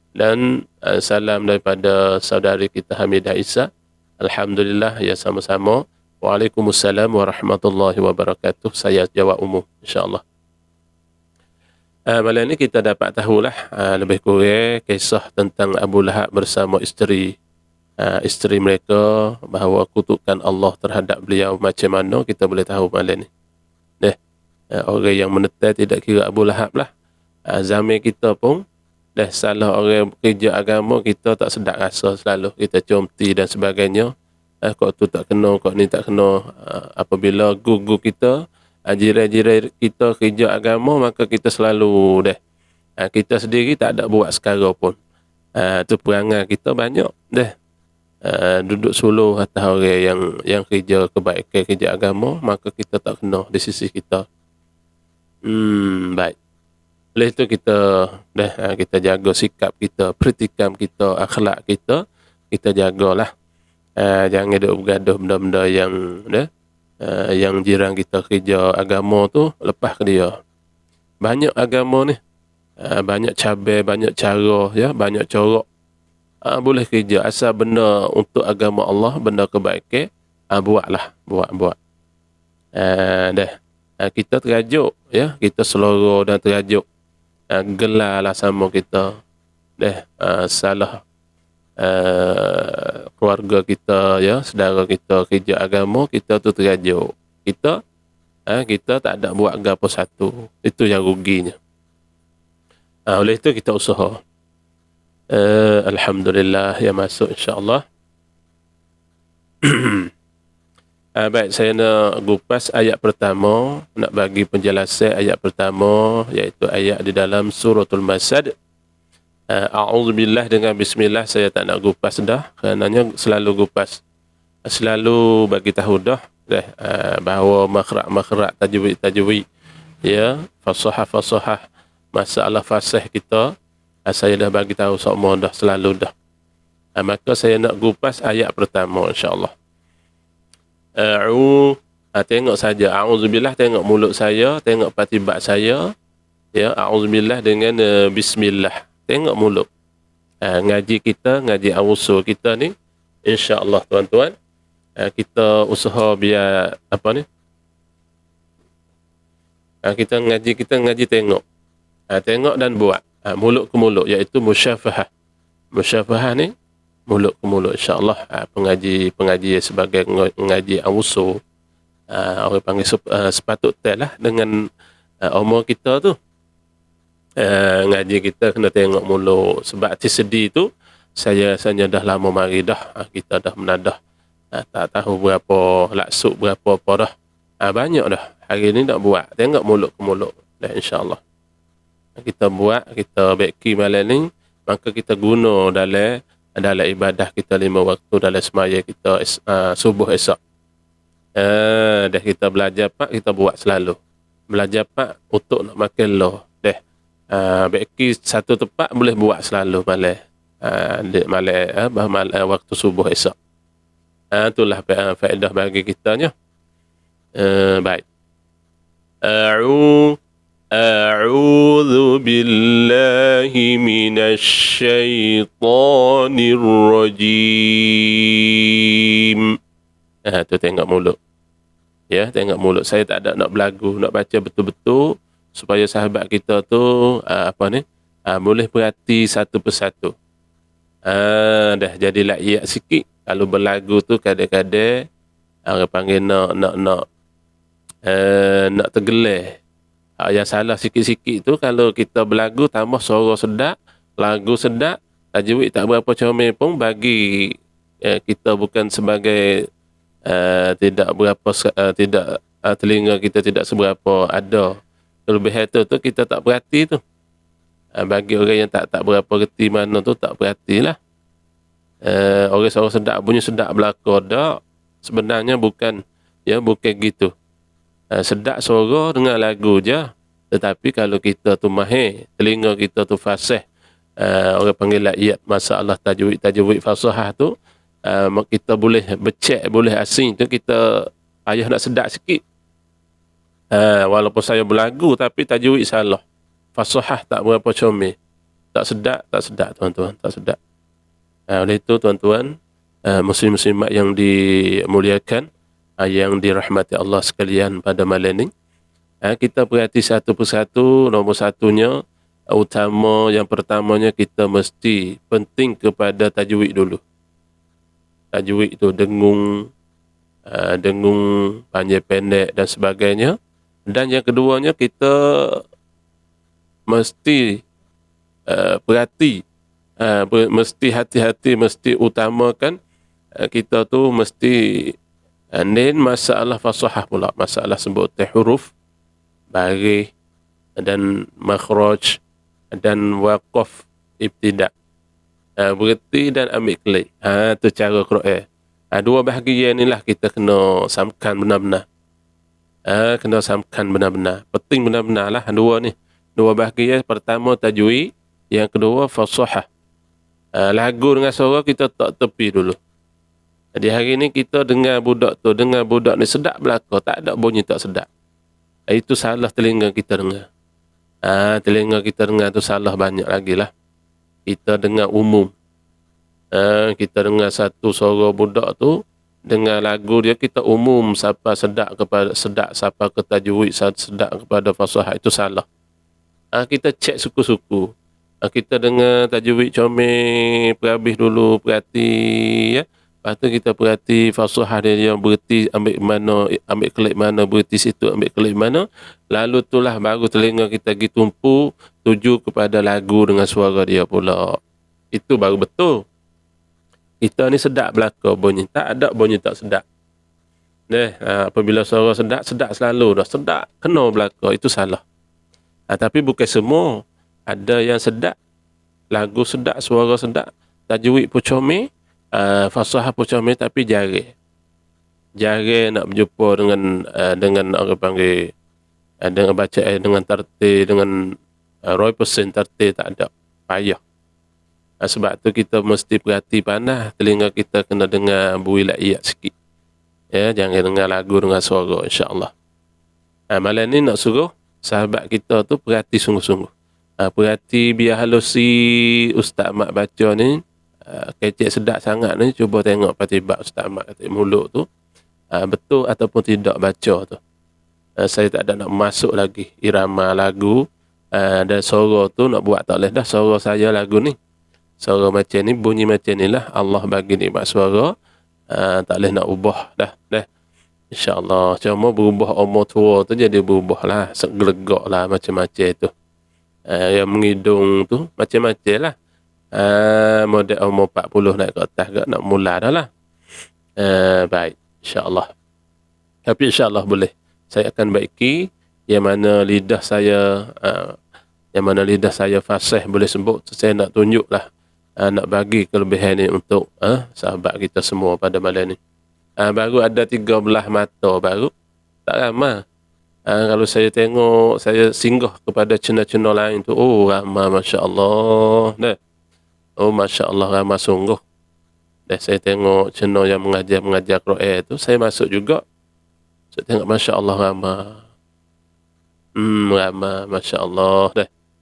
Dan salam daripada saudari kita Hamidah Isa. Alhamdulillah ya sama-sama. Waalaikumsalam warahmatullahi wabarakatuh. Saya jawab umum insya-Allah. Malam ini kita dapat tahulah lebih kurang kisah tentang Abu Lahab bersama isteri mereka, bahawa kutukan Allah terhadap beliau macam mana kita boleh tahu malam ni. Orang yang menetai tidak kira Abu Lahab lah. Zaman kita pun dah salah orang kerja agama, kita tak sedap rasa selalu. Kita comti dan sebagainya. Kok tu tak kena, kok ni tak kena. Apabila guru kita, jiran-jiran kita kerja agama, maka kita selalu dah. Kita sendiri tak ada buat sekarang pun. Tu perangai kita banyak dah. Duduk suluh atas orang yang kerja kebaikan, kerja agama, maka kita tak kena di sisi kita. Baik. Oleh itu kita jaga sikap kita, pertikam kita, akhlak kita jagalah. Jangan duk bergaduh benda-benda yang jiran kita kerja agama tu lepas ke dia. Banyak agama ni, banyak cabai, banyak cara ya, banyak corak. Boleh kerja asal benda untuk agama Allah, benda kebaikan, buatlah, buat. Kita terajuk ya, kita selora dan terajuk. Gelarlah sama kita salah keluarga kita ya, saudara kita kerja agama, kita tu terajuk. Kita tak ada buat gapo satu. Itu yang ruginya. Oleh itu kita usaha. Alhamdulillah yang masuk insya-Allah. Baik, saya nak kupas ayat pertama, nak bagi penjelasan ayat pertama, iaitu ayat di dalam suratul Masad. A'udzubillah dengan bismillah saya tak nak kupas dah, kerananya selalu kupas. Selalu bagi tahu dah bahawa makhraj tajwid ya, fasahah masalah fasih kita, saya dah bagi tahu semua dah, selalu dah. Maka saya nak kupas ayat pertama insya-Allah. Tengok saja a'udzubillah, tengok mulut saya, tengok patibat saya ya. A'udzubillah dengan bismillah, tengok mulut. Ngaji kita, ngaji awusul kita ni insya-Allah tuan-tuan, kita usaha biar apa ni, kita ngaji tengok, tengok dan buat, mulut ke mulut, iaitu musyafahah ni mulut ke mulut insya-Allah. Pengaji sebagai pengaji awusul, orang panggil sepatut lah dengan umur kita tu. Ngaji kita kena tengok mulut, sebab tisedi tu saya rasanya dah lama mari dah, kita dah menadah, tak tahu berapa laksuk, berapa apa dah, banyak dah. Hari ni nak buat tengok mulut ke mulut dah insya-Allah. Kita buat, kita beki malam ni, maka kita guna dalam ibadah kita 5 waktu, dalam semaya kita subuh esok. Dah kita belajar pak, kita buat selalu. Belajar pak untuk nak makan loh. Beki satu tempat boleh buat selalu malam waktu subuh esok. Itulah faedah bagi kitanya. Baik. A'udzu billahi minasy syaithanir rajim. Tu tengok mulut. Ya, tengok mulut. Saya tak ada nak belagu, nak baca betul-betul supaya sahabat kita tu boleh perhati satu persatu. Dah jadi layak sikit Kalau berlagu tu kadang-kadang orang panggil nak tergelar. Yang salah sikit-sikit tu kalau kita berlagu tambah suara sedap, lagu sedap, tajwid tak berapa comel pun bagi kita bukan sebagai tidak berapa tidak telinga kita tidak seberapa ada kelebihan tu kita tak perhati tu. Bagi orang yang tak berapa reti mana tu tak perhatilah. Orang suara sedap bunyi sedap belaka dak, sebenarnya bukan gitu. Sedap suara dengan lagu je, tetapi kalau kita tu mahir, telinga kita tu fasih, orang panggil laiyat masalah tajwid fasahah tu, kita boleh becek, boleh asing tu kita payah nak sedap sikit. Walaupun saya berlagu tapi tajwid salah, fasahah tak berapa comel, tak sedap tuan-tuan, tak sedap. Oleh itu tuan-tuan, muslim-muslimat yang dimuliakan, yang dirahmati Allah sekalian pada malam ni, kita perhati satu persatu. Nombor satunya, utama yang pertamanya kita mesti penting kepada tajwid dulu. Tajwid itu dengung, panjang pendek dan sebagainya. Dan yang keduanya kita mesti perhati, mesti hati-hati, mesti utamakan kita tu mesti dan masalah fasahah pula, masalah sebutan huruf, baris dan makhraj dan waqaf ibtida', berhenti dan ambil klik. Tu cara Quran. Dua bahagian inilah kita kena samkan benar-benar. Kena samkan benar-benar. Penting benar-benar lah dua ni. Dua bahagian, pertama tajwid, yang kedua fasahah. Lagu dengan suara kita tak tepi dulu. Jadi hari ni kita dengar budak ni sedap belaka, tak ada bunyi tak sedap. Itu salah telinga kita dengar. Telinga kita dengar tu salah banyak lagi lah. Kita dengar umum. Kita dengar satu suara budak tu, dengar lagu dia kita umum, siapa sedap kepada sedap, siapa ke tajwid sedap kepada fasahah, itu salah. Kita cek suku-suku. Kita dengar tajwid comel, perhabis dulu, perhati ya. Lepas tu kita perhati fasahah dia yang berhenti ambil mana, ambil klik mana, berhenti situ ambil klik mana. Lalu itulah baru telinga kita pergi tumpu tuju kepada lagu dengan suara dia pula. Itu baru betul. Kita ni sedap belaka bunyi, tak ada bunyi tak sedap. Apabila suara sedap, sedap selalu dah. Sedap kena belaka, itu salah. Tapi bukan semua. Ada yang sedap, lagu sedap, suara sedap, tajwid pun comel, fasahah pun comel, tapi jarang nak berjumpa dengan orang panggil dengan baca dengan tertil, dengan 100% tertil, tak ada, payah. Sebab tu kita mesti perhati panah telinga kita, kena dengar buih laiyat sikit. Jangan dengar lagu dengan suara, insya-Allah. Malam ni nak suruh sahabat kita tu perhati sungguh-sungguh. Perhati biar halus si Ustaz Ahmad baca ni, kecek sedap sangat ni. Cuba tengok patibat Ustaz Ahmad kata mulut tu betul ataupun tidak baca tu. Saya tak ada nak masuk lagi irama lagu dan suara tu nak buat tak boleh dah. Suara saya lagu ni, suara macam ni, bunyi macam ni lah. Allah bagi nikmat suara, tak boleh nak ubah dah. InsyaAllah. Cuma berubah umur tua tu jadi berubah lah, segelegak lah macam-macam tu. Yang mengidung tu macam-macam lah. Model umur 40 naik ke atas ke, nak mula dah lah. Baik, insyaAllah. Tapi insyaAllah boleh. Saya akan baiki yang mana lidah saya fasih boleh sebut. Saya nak tunjuk lah, nak bagi kelebihan ni untuk sahabat kita semua pada malam ni. Baru ada 13 mata baru, tak ramai. Kalau saya tengok, saya singgah kepada channel-channel lain tu, ramai, Masya Allah. Masya Allah, ramai sungguh. Saya tengok channel yang mengajar Quran tu, saya masuk juga. Saya tengok, Masya Allah, ramai. Ramai, Masya Allah.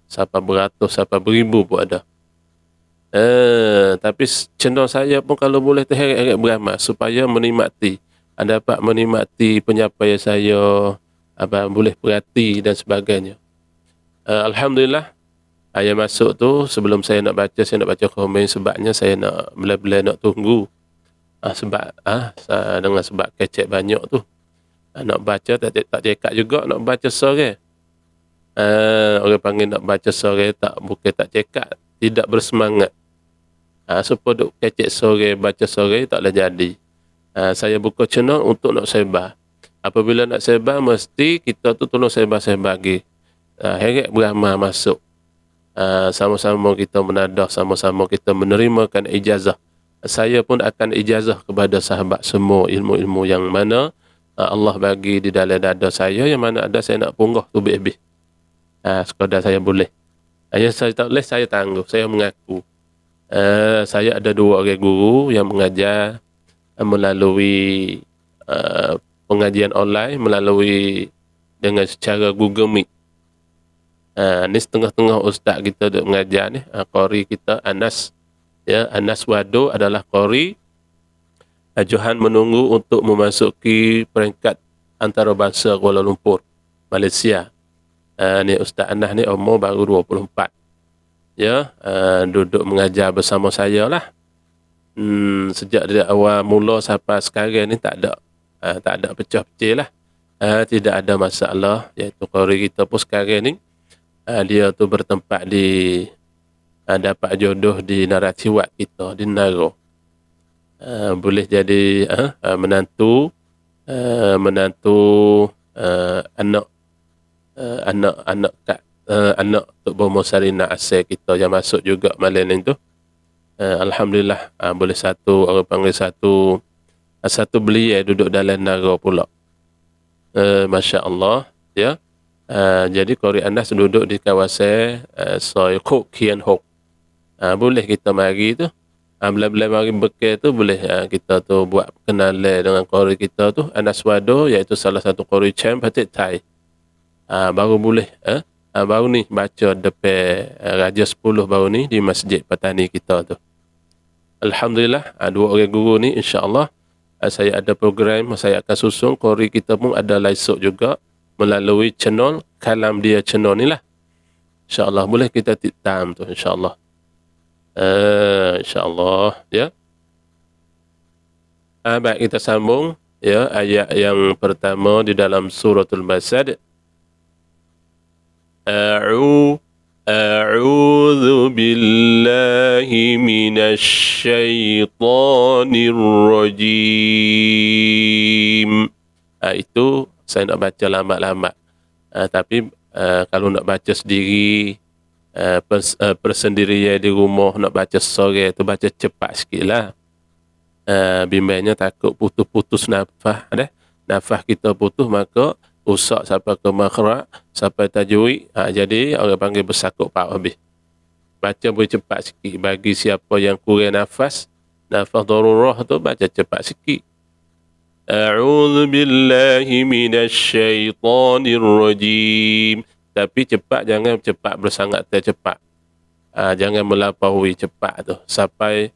Sampai beratus, sampai beribu pun ada. Tapi channel saya pun kalau boleh terheret-heret beramal supaya menikmati, dapat menikmati penyampaian saya, boleh perhati dan sebagainya. Alhamdulillah, ayat masuk tu sebelum saya nak baca komen sebabnya saya nak bela-bela nak tunggu Dengan sebab kecek banyak tu. Nak baca tak cekak juga nak baca sore. Orang panggil nak baca sore bukan tak cekak, tidak bersemangat. Supaya duk kecek sore, baca sore taklah jadi. Saya buka channel untuk nak sebar. Apabila nak sebar, mesti kita tu tolong sebar-sebar lagi. Heret beramal masuk. Sama-sama kita menadah, sama-sama kita menerimakan ijazah. Saya pun akan ijazah kepada sahabat semua ilmu-ilmu yang mana Allah bagi di dalam dada saya, yang mana ada saya nak punggah tu lebih. Sekadar saya boleh. Yang saya tak boleh, saya tangguh, saya mengaku. Saya ada 2 orang guru yang mengajar melalui pengajian online, melalui dengan secara Google Meet. Ni setengah-tengah ustaz kita duk mengajar ni, qari kita Anas. Ya, Anas Wado adalah qari. Johan menunggu untuk memasuki peringkat antarabangsa Kuala Lumpur, Malaysia. Ni Ustaz Anas ni umur baru 24. Ya, duduk mengajar bersama saya lah. Sejak dari awal mula sampai sekarang ni tak ada pecah-pecah lah. Tidak ada masalah. Iaitu qari kita pun sekarang ni dia tu bertempat di dapat jodoh di Naratiwat kita di Naro. Boleh jadi menantu anak Tok Bomo Sarina Asal kita yang masuk juga malam ni tu. Alhamdulillah, boleh satu orang panggil satu belia duduk dalam Naro pula. Masya-Allah, ya. Jadi qari Anas duduk di kawasan Soi Kok Kian Hok. Boleh kita mari tu. Bila-bila mari bekal tu boleh kita tu buat kenalan dengan qari kita tu Anas Wado, iaitu salah satu qari champ Patik Thai. Baru boleh baru ni baca depan Raja 10 baru ni di Masjid Petani kita tu. Alhamdulillah, 2 orang guru ni insya-Allah saya ada program saya akan susun. Qari kita pun ada laisuk juga melalui channel Kalam Dia channel ni lah. InsyaAllah boleh kita tiktam tu insyaAllah. InsyaAllah, ya. Baik, kita sambung ya ayat yang pertama di dalam suratul Masad. A'udzu billahi minasy syaithanir rajim. Itu saya nak baca lambat-lambat. Tapi kalau nak baca sendiri, persendirian di rumah, nak baca sore tu baca cepat sikit lah. Bimbangnya takut putus-putus nafas. Nafas kita putus, maka usak sampai ke makhraj, sampai tajwid. Jadi orang panggil bersakut pak habis. Baca boleh cepat sikit. Bagi siapa yang kurang nafas darurah tu baca cepat sikit. A'udzu billahi minasy syaithanir rajim. Tapi cepat, jangan cepat bersangat tercepat. Jangan melampaui cepat tu sampai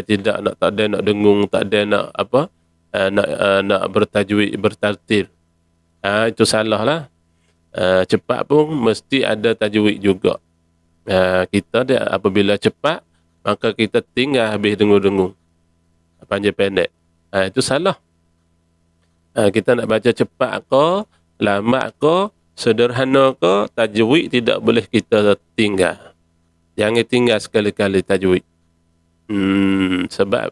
tidak nak, tak ada nak dengung, tak ada nak apa, nak bertajwid, bertartil. Itu salah lah. Cepat pun mesti ada tajwid juga. Kita dia apabila cepat, maka kita tinggal habis dengung-dengung, panjang pendek. Itu salah. Kita nak baca cepat ke, lambat ke, sederhana ke, tajwid tidak boleh kita tinggal. Jangan tinggal sekali-kali tajwid. Sebab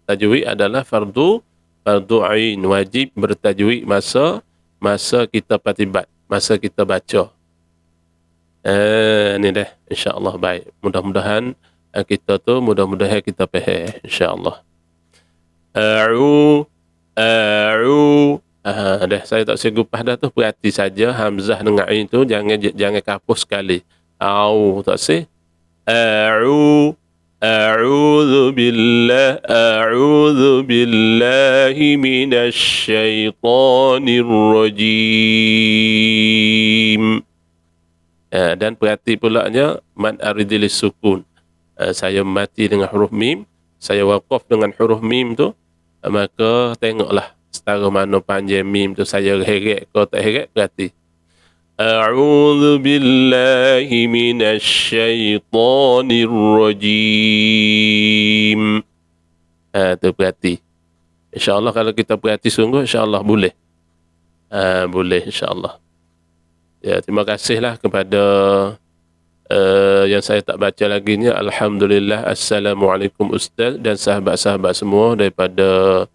tajwid adalah fardu ain, wajib bertajwid masa kita patibat, masa kita baca. Ni dah insya-Allah baik. Mudah-mudahan kita faham insya-Allah. Dah saya tak segupah dah tu, perhati saja hamzah dengan ain tu jangan kapus sekali. Tak sih. A'udzu billahi minasy syaithanir rajim. Dan perhati pulanya mad aridil sukun. Saya mati dengan huruf mim, saya waqaf dengan huruf mim tu, maka tengoklah setara mana panjang mim tu, saya heret ke tak heret, berarti A'udzu billahi minasy syaithanir rajim. terperhati. InsyaAllah kalau kita perhati sungguh, insyaAllah boleh. Boleh insyaAllah. Ya, terima kasihlah kepada yang saya tak baca lagi ni. Alhamdulillah, Assalamualaikum Ustaz dan sahabat-sahabat semua daripada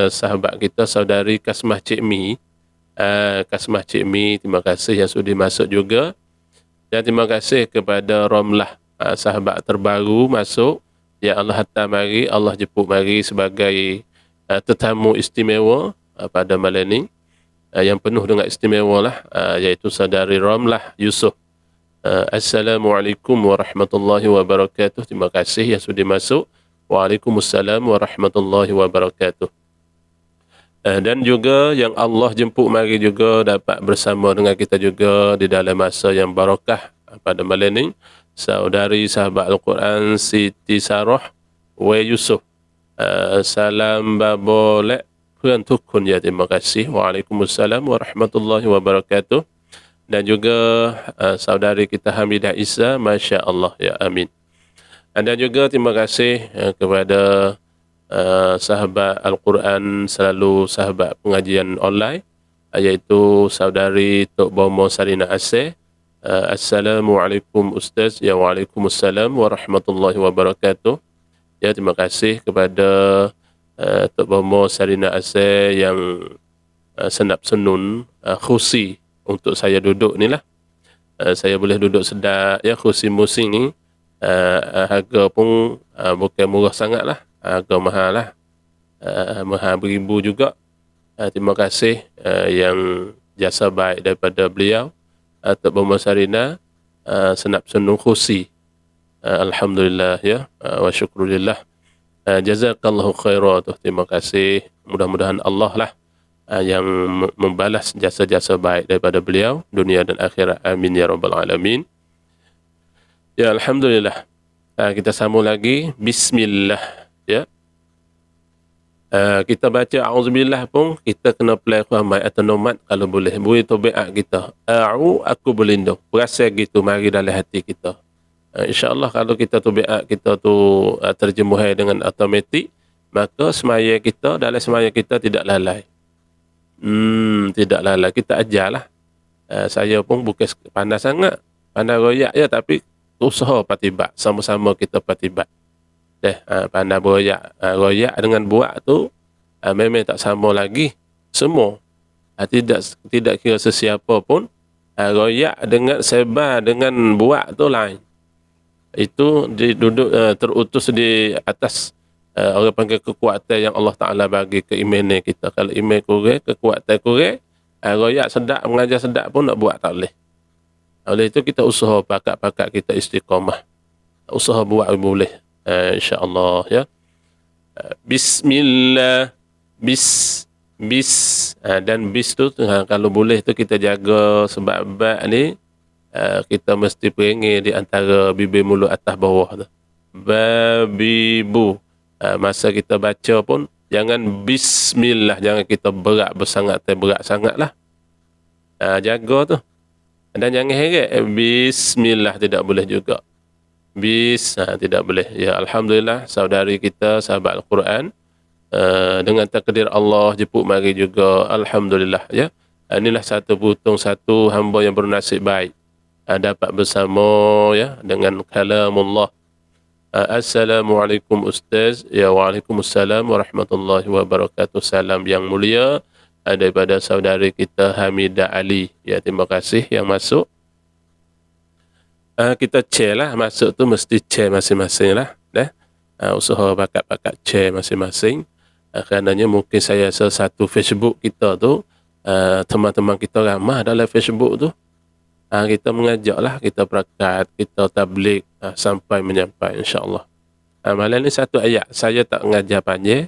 sahabat kita, saudari Kasmah Cik Mi. Kasmah Cik Mi, terima kasih yang sudi masuk juga. Dan terima kasih kepada Romlah, sahabat terbaru masuk. Ya Allah hantar mari, Allah jemput mari sebagai tetamu istimewa pada malam ni. Yang penuh dengan istimewa lah, iaitu saudari Romlah Yusof. Assalamualaikum warahmatullahi wabarakatuh. Terima kasih yang sudi masuk. Waalaikumsalam warahmatullahi wabarakatuh. Dan juga yang Allah jemput mari juga dapat bersama dengan kita juga di dalam masa yang barakah pada malam ni, saudari sahabat Al-Quran Siti Sarah W. Yusof. Salam babolek puan tukun ya, terima kasih. Waalaikumsalam warahmatullahi wabarakatuh. Dan juga saudari kita Hamidah Isa, Masya Allah, ya amin. Dan juga terima kasih kepada sahabat Al-Quran, selalu sahabat pengajian online, iaitu saudari Tok Bomo Sarina Aceh. Assalamualaikum Ustaz. Ya, waalaikumsalam warahmatullahi wabarakatuh. Ya, terima kasih kepada Tok Bomo Sarina Aceh yang senap senun khusi untuk saya duduk ni lah. Saya boleh duduk sedap ya, khusi musim ni. Harga pun bukan murah sangat lah, harga mahal lah, mahal beribu juga. Terima kasih yang jasa baik daripada beliau, Tok Bomo Sarina, senap senun khusi. Alhamdulillah ya, wa syukurillah. Jazakallahu khairan. Terima kasih. Mudah-mudahan Allah lah yang membalas jasa-jasa baik daripada beliau dunia dan akhirat. Amin ya rabbal alamin. Ya, alhamdulillah. Kita sambung lagi. Bismillah ya. Kita baca auzubillah pun kita kena play ramai atau nomat kalau boleh. Beri tabiat kita. Aku berlindung. Berasa gitu mari dalam hati kita. InsyaAllah kalau kita tabiat kita tu terjemuhai dengan automatik, maka semaya kita, dalam semaya kita tidak lalai. Tidak lalai. Kita ajarlah. Saya pun bukan pandai sangat, pandai royak je, tapi usaha patibat, sama-sama kita patibat. Pandai royak, royak dengan buat tu memang tak sama lagi. Semua tidak kira sesiapa pun, royak dengan sebar dengan buat tu lain. Itu duduk terutus di atas orang panggil kekuatan yang Allah Ta'ala bagi ke iman kita. Kalau iman kurang, kekuatan kurang, royak sedap, mengajar sedap pun nak buat tak boleh. Oleh itu kita usaha pakat-pakat kita istiqamah. Usaha buat boleh. InsyaAllah ya. Bismillah. Bis. Dan bis tu kalau boleh tu kita jaga, sebab bab ni kita mesti peringin di antara bibir mulut atas bawah tu. Babibu. Masa kita baca pun jangan bismillah, jangan kita berat sangat lah. Jaga tu. Dan jangan heret bismillah, tidak boleh juga. Tidak boleh. Ya, alhamdulillah saudari kita sahabat Al-Quran dengan takdir Allah jemput mari juga, alhamdulillah ya. Inilah satu hamba yang bernasib baik dapat bersama ya dengan kalamullah. Assalamualaikum Ustaz. Ya, waalaikumsalam warahmatullahi wabarakatuh. Salam yang mulia daripada saudari kita Hamidah Ali. Ya, terima kasih yang masuk. Kita share lah, masuk tu mesti share masing-masing lah. Usaha bakat-bakat share masing-masing. Kerananya mungkin saya satu Facebook kita tu, teman-teman kita ramah dalam Facebook tu. Kita mengajak lah, kita perakat, kita tablik sampai menyampai insyaAllah. Malam ni satu ayat, saya tak mengajar panjang,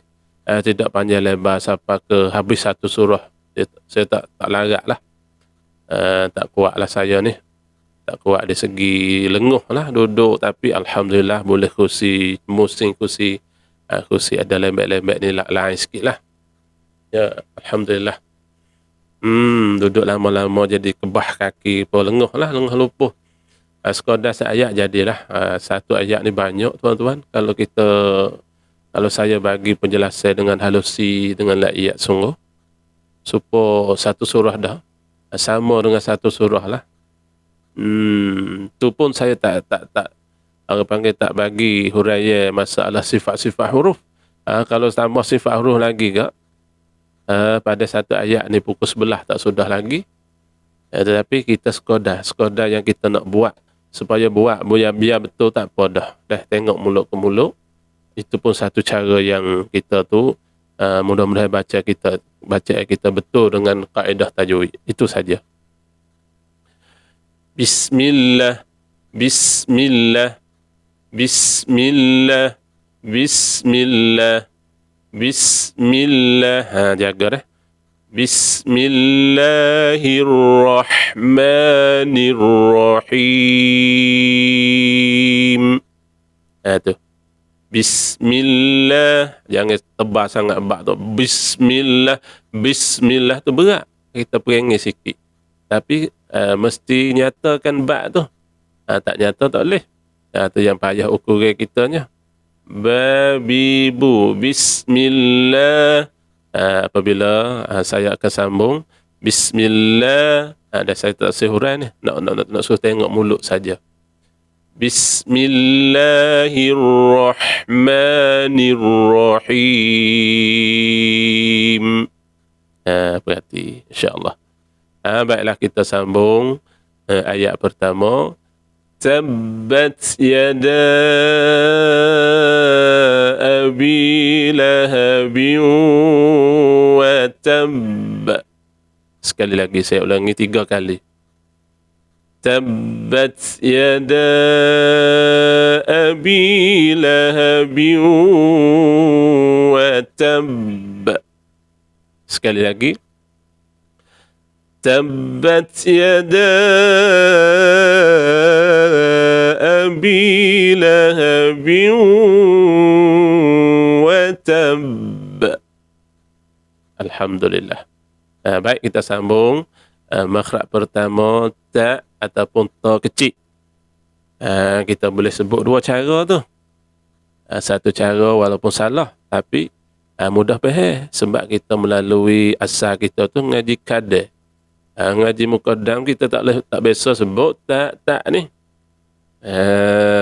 tidak panjang lebar sampai ke habis satu surah. Saya tak larat lah. Tak kuat lah saya ni. Tak kuat dari segi lenguh lah duduk, tapi alhamdulillah boleh kursi ada lembek-lembek ni lain sikit lah. Ya, alhamdulillah. Duduk lama-lama jadi kebah kaki, lenguh lupuh. Sekadar seayat jadilah. Satu ayat ni banyak tuan-tuan. Kalau kita kalau saya bagi penjelasan dengan halusi, dengan laiyat sungguh, supaya satu surah dah, sama dengan satu surah lah. Tu pun saya tak orang panggil tak bagi huraian masalah sifat-sifat huruf. Kalau tambah sifat huruf lagi ke, pada satu ayat ni pukul 11 tak sudah lagi. Tetapi kita sekadar yang kita nak buat, supaya buat biar betul tak apa dah. Dah tengok mulut ke mulut. Itu pun satu cara yang kita tu mudah-mudahan baca kita betul dengan kaedah tajwid. Itu saja. Bismillah, Bismillah, Bismillah, Bismillah, Bismillah. Jaga dah. Bismillahirrahmanirrahim. Tu. Bismillah. Jangan tebal sangat bak tu. Bismillah. Bismillah tu berat. Kita perengih sikit. Tapi mesti nyatakan bak tu. Tak nyata tak boleh. Tu yang payah ukuran kitanya. Babibu. Bismillah. Apabila saya akan sambung Bismillah, dah saya tak sehuran ni, nak suruh tengok mulut saja. Bismillahirrahmanirrahim. Berarti insya-Allah. Baiklah, kita sambung ayat pertama. Tabbat yada abi lahabin wa tab. Sekali lagi saya ulangi 3 kali. Tabbat yada abi lahabin wa tab. Sekali lagi. Tabbat yada abi lahabin wa tab. Alhamdulillah. Baik, kita sambung. Makhraj pertama ta ataupun ta kecil. Kita boleh sebut 2 cara tu. Satu cara walaupun salah, tapi mudah faham sebab kita melalui asal kita tu ngaji kadar. Ngaji muqaddam kita tak biasa sebut tak ni.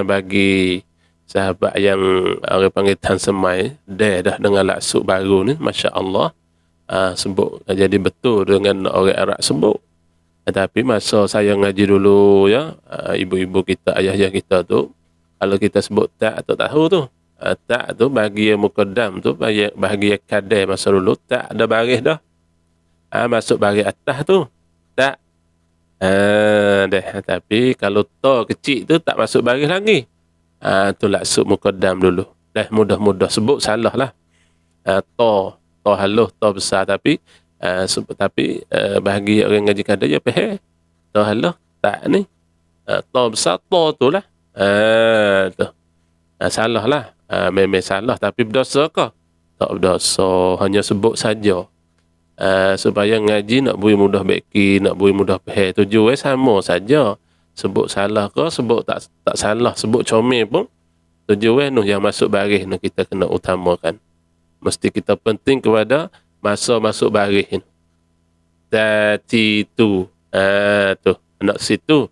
Bagi sahabat yang orang panggil Tan Semai, dah dengan laksuk baru ni, masya-Allah, sebut jadi betul dengan orang Arab sebut. Tetapi masa saya ngaji dulu ya, ibu-ibu kita, ayah-ayah kita tu, kalau kita sebut tak atau tahu tu, tak tu bagi yang muqaddam tu, bagi yang kadar masa dulu tak ada baris dah. Masuk baris atas tu tak. Tapi kalau ta kecil tu tak masuk baris lagi. Tu laksuk muqaddam dulu. Dah mudah-mudah sebut salah lah. Ta halus, ta besar, tapi bagi orang ngaji kadar ya faham. Ta halus tak ni. Ta besar ta tu lah. Tu. Salah lah. Memang salah, tapi berdosa ke? Tak berdosa, hanya sebut saja. Supaya ngaji nak bui mudah beki, nak bui mudah faham. Tujuan sama saja. Sebut salah ke, sebut tak salah, sebut comel pun, tujuan tu yang masuk baris tu kita kena utamakan. Mesti kita penting kepada masa masuk baris ni. Tati tu. Tu. Anak situ.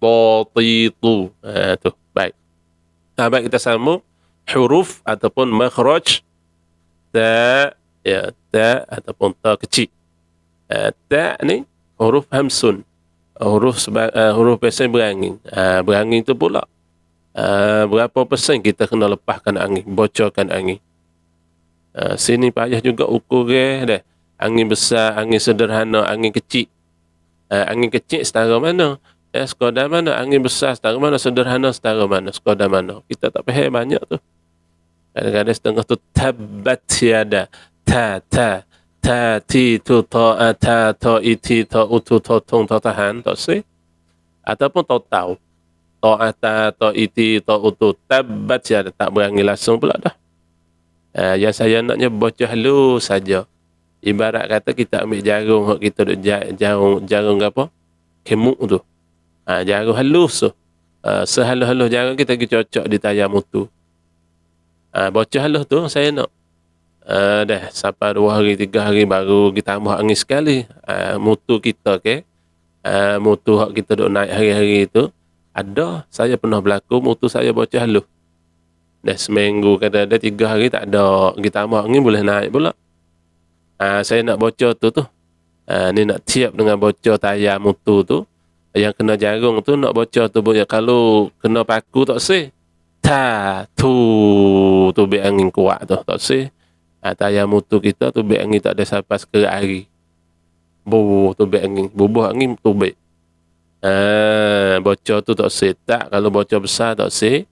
Tati tu. Tu. Baik. Baik, kita sambung. Huruf ataupun makhraj. Ta. Ya, ta ataupun ta kecil. Ta ni huruf hamsun. Huruf persen berangin. Berangin tu pula. Berapa persen kita kena lepaskan angin, bocorkan angin. Sini payah juga ukuran dah. Angin besar, angin sederhana, angin kecil. Angin kecil setara mana? Sekadar mana? Angin besar setara mana? Sederhana setara mana? Sekadar mana? Kita tak faham banyak tu. Kadang-kadang setengah tu tabbat yada. Ta, ti, tu, ta, iti, ta, utu, ta, tung, ta, tahan, tak sih. Ataupun ta, tau. Ta, iti, ta, utu, tabbat yada. Tak berangin langsung pula dah. Yang saya naknya baca halus saja. Ibarat kata kita ambil jarum, kita duk jarum apa? Kemuk tu. Jarum halus tu. Sehalus-halus jarum kita pergi cocok di tayar mutu. Baca halus tu saya nak dah sampai 2 hari 3 hari baru kita tambah angin sekali. Mutu kita mutu hak kita duk naik hari-hari tu ada, saya pernah berlaku mutu saya baca halus. Dah seminggu kadang-kadang 3 hari tak ada, kita tambah angin boleh naik pula. Saya nak baca tu ni nak tiap dengan baca tayar mutu tu. Yang kena jarung tu nak baca tu boleh, kalau kena paku tak sih. Tu be angin kuat tu tak sih. Tayar mutu kita tu be angin tak ada sampai sekerat hari. Tu be angin, bubuh angin tu be. Baca tu tak sih. Tak, kalau baca besar tak sih.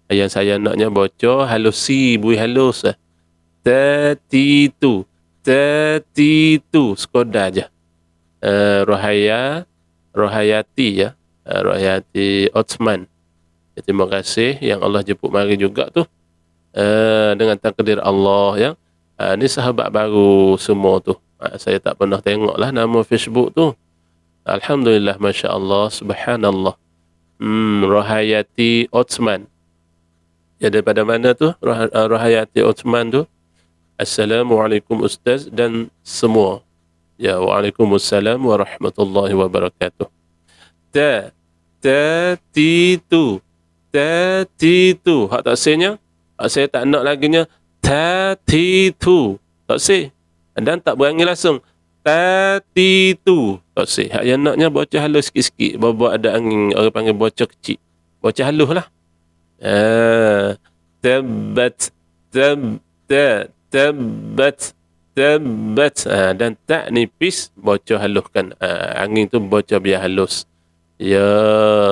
Yang saya naknya baca halusi, bui halus. Tatitu sekodar je. Rohayati ya. Rohayati Otsman. Terima kasih yang Allah jemput mari juga tu. Dengan takdir Allah ya. Ni sahabat baru semua tu. Saya tak pernah tengok lah nama Facebook tu. Alhamdulillah, Masya Allah, Subhanallah. Rohayati Otsman. Ya, daripada mana tu? Rohayati Otsman tu. Assalamualaikum Ustaz dan semua. Ya, waalaikumsalam warahmatullahi wabarakatuh. Tatitu. Hak tak sehnya. Saya tak nak laginya. Tatitu. Tak seh. Dan tak berangin langsung. Tatitu. Tak seh. Hak yang naknya baca halus sikit-sikit. Bawa ada angin. Orang panggil baca kecil. Baca halus lah. Tabbat. Dan tak nipis baca haluskan. Angin tu baca biar halus. Ya,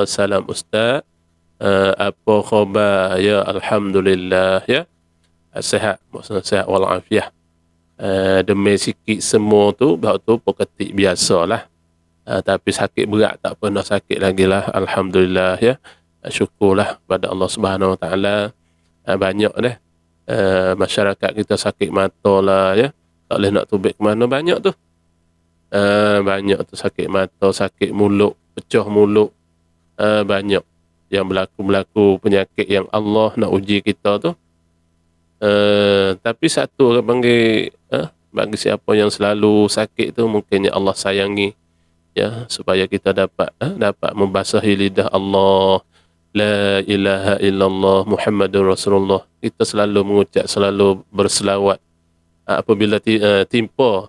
salam Ustaz. Apa khabar? Ya, Alhamdulillah ya. Sihat, maksudnya sihat walafiat. Demam sikit semua tu, bahawa tu peketik biasalah. Tapi sakit berat tak pernah sakit lagi lah. Alhamdulillah ya. Syukurlah pada Allah Subhanahu Wa Taala. Banyak dah masyarakat kita sakit mata lah ya. Tak boleh nak tubik ke mana, banyak tu. Banyak tu sakit mata, sakit mulut, pecah mulut. Banyak yang berlaku penyakit yang Allah nak uji kita tu. Tapi satu orang panggil bagi siapa yang selalu sakit tu, mungkinnya Allah sayangi ya, supaya kita dapat membasahi lidah Allah, la ilaha illallah Muhammadur Rasulullah. Kita selalu mengucap, selalu berselawat. Apabila timpa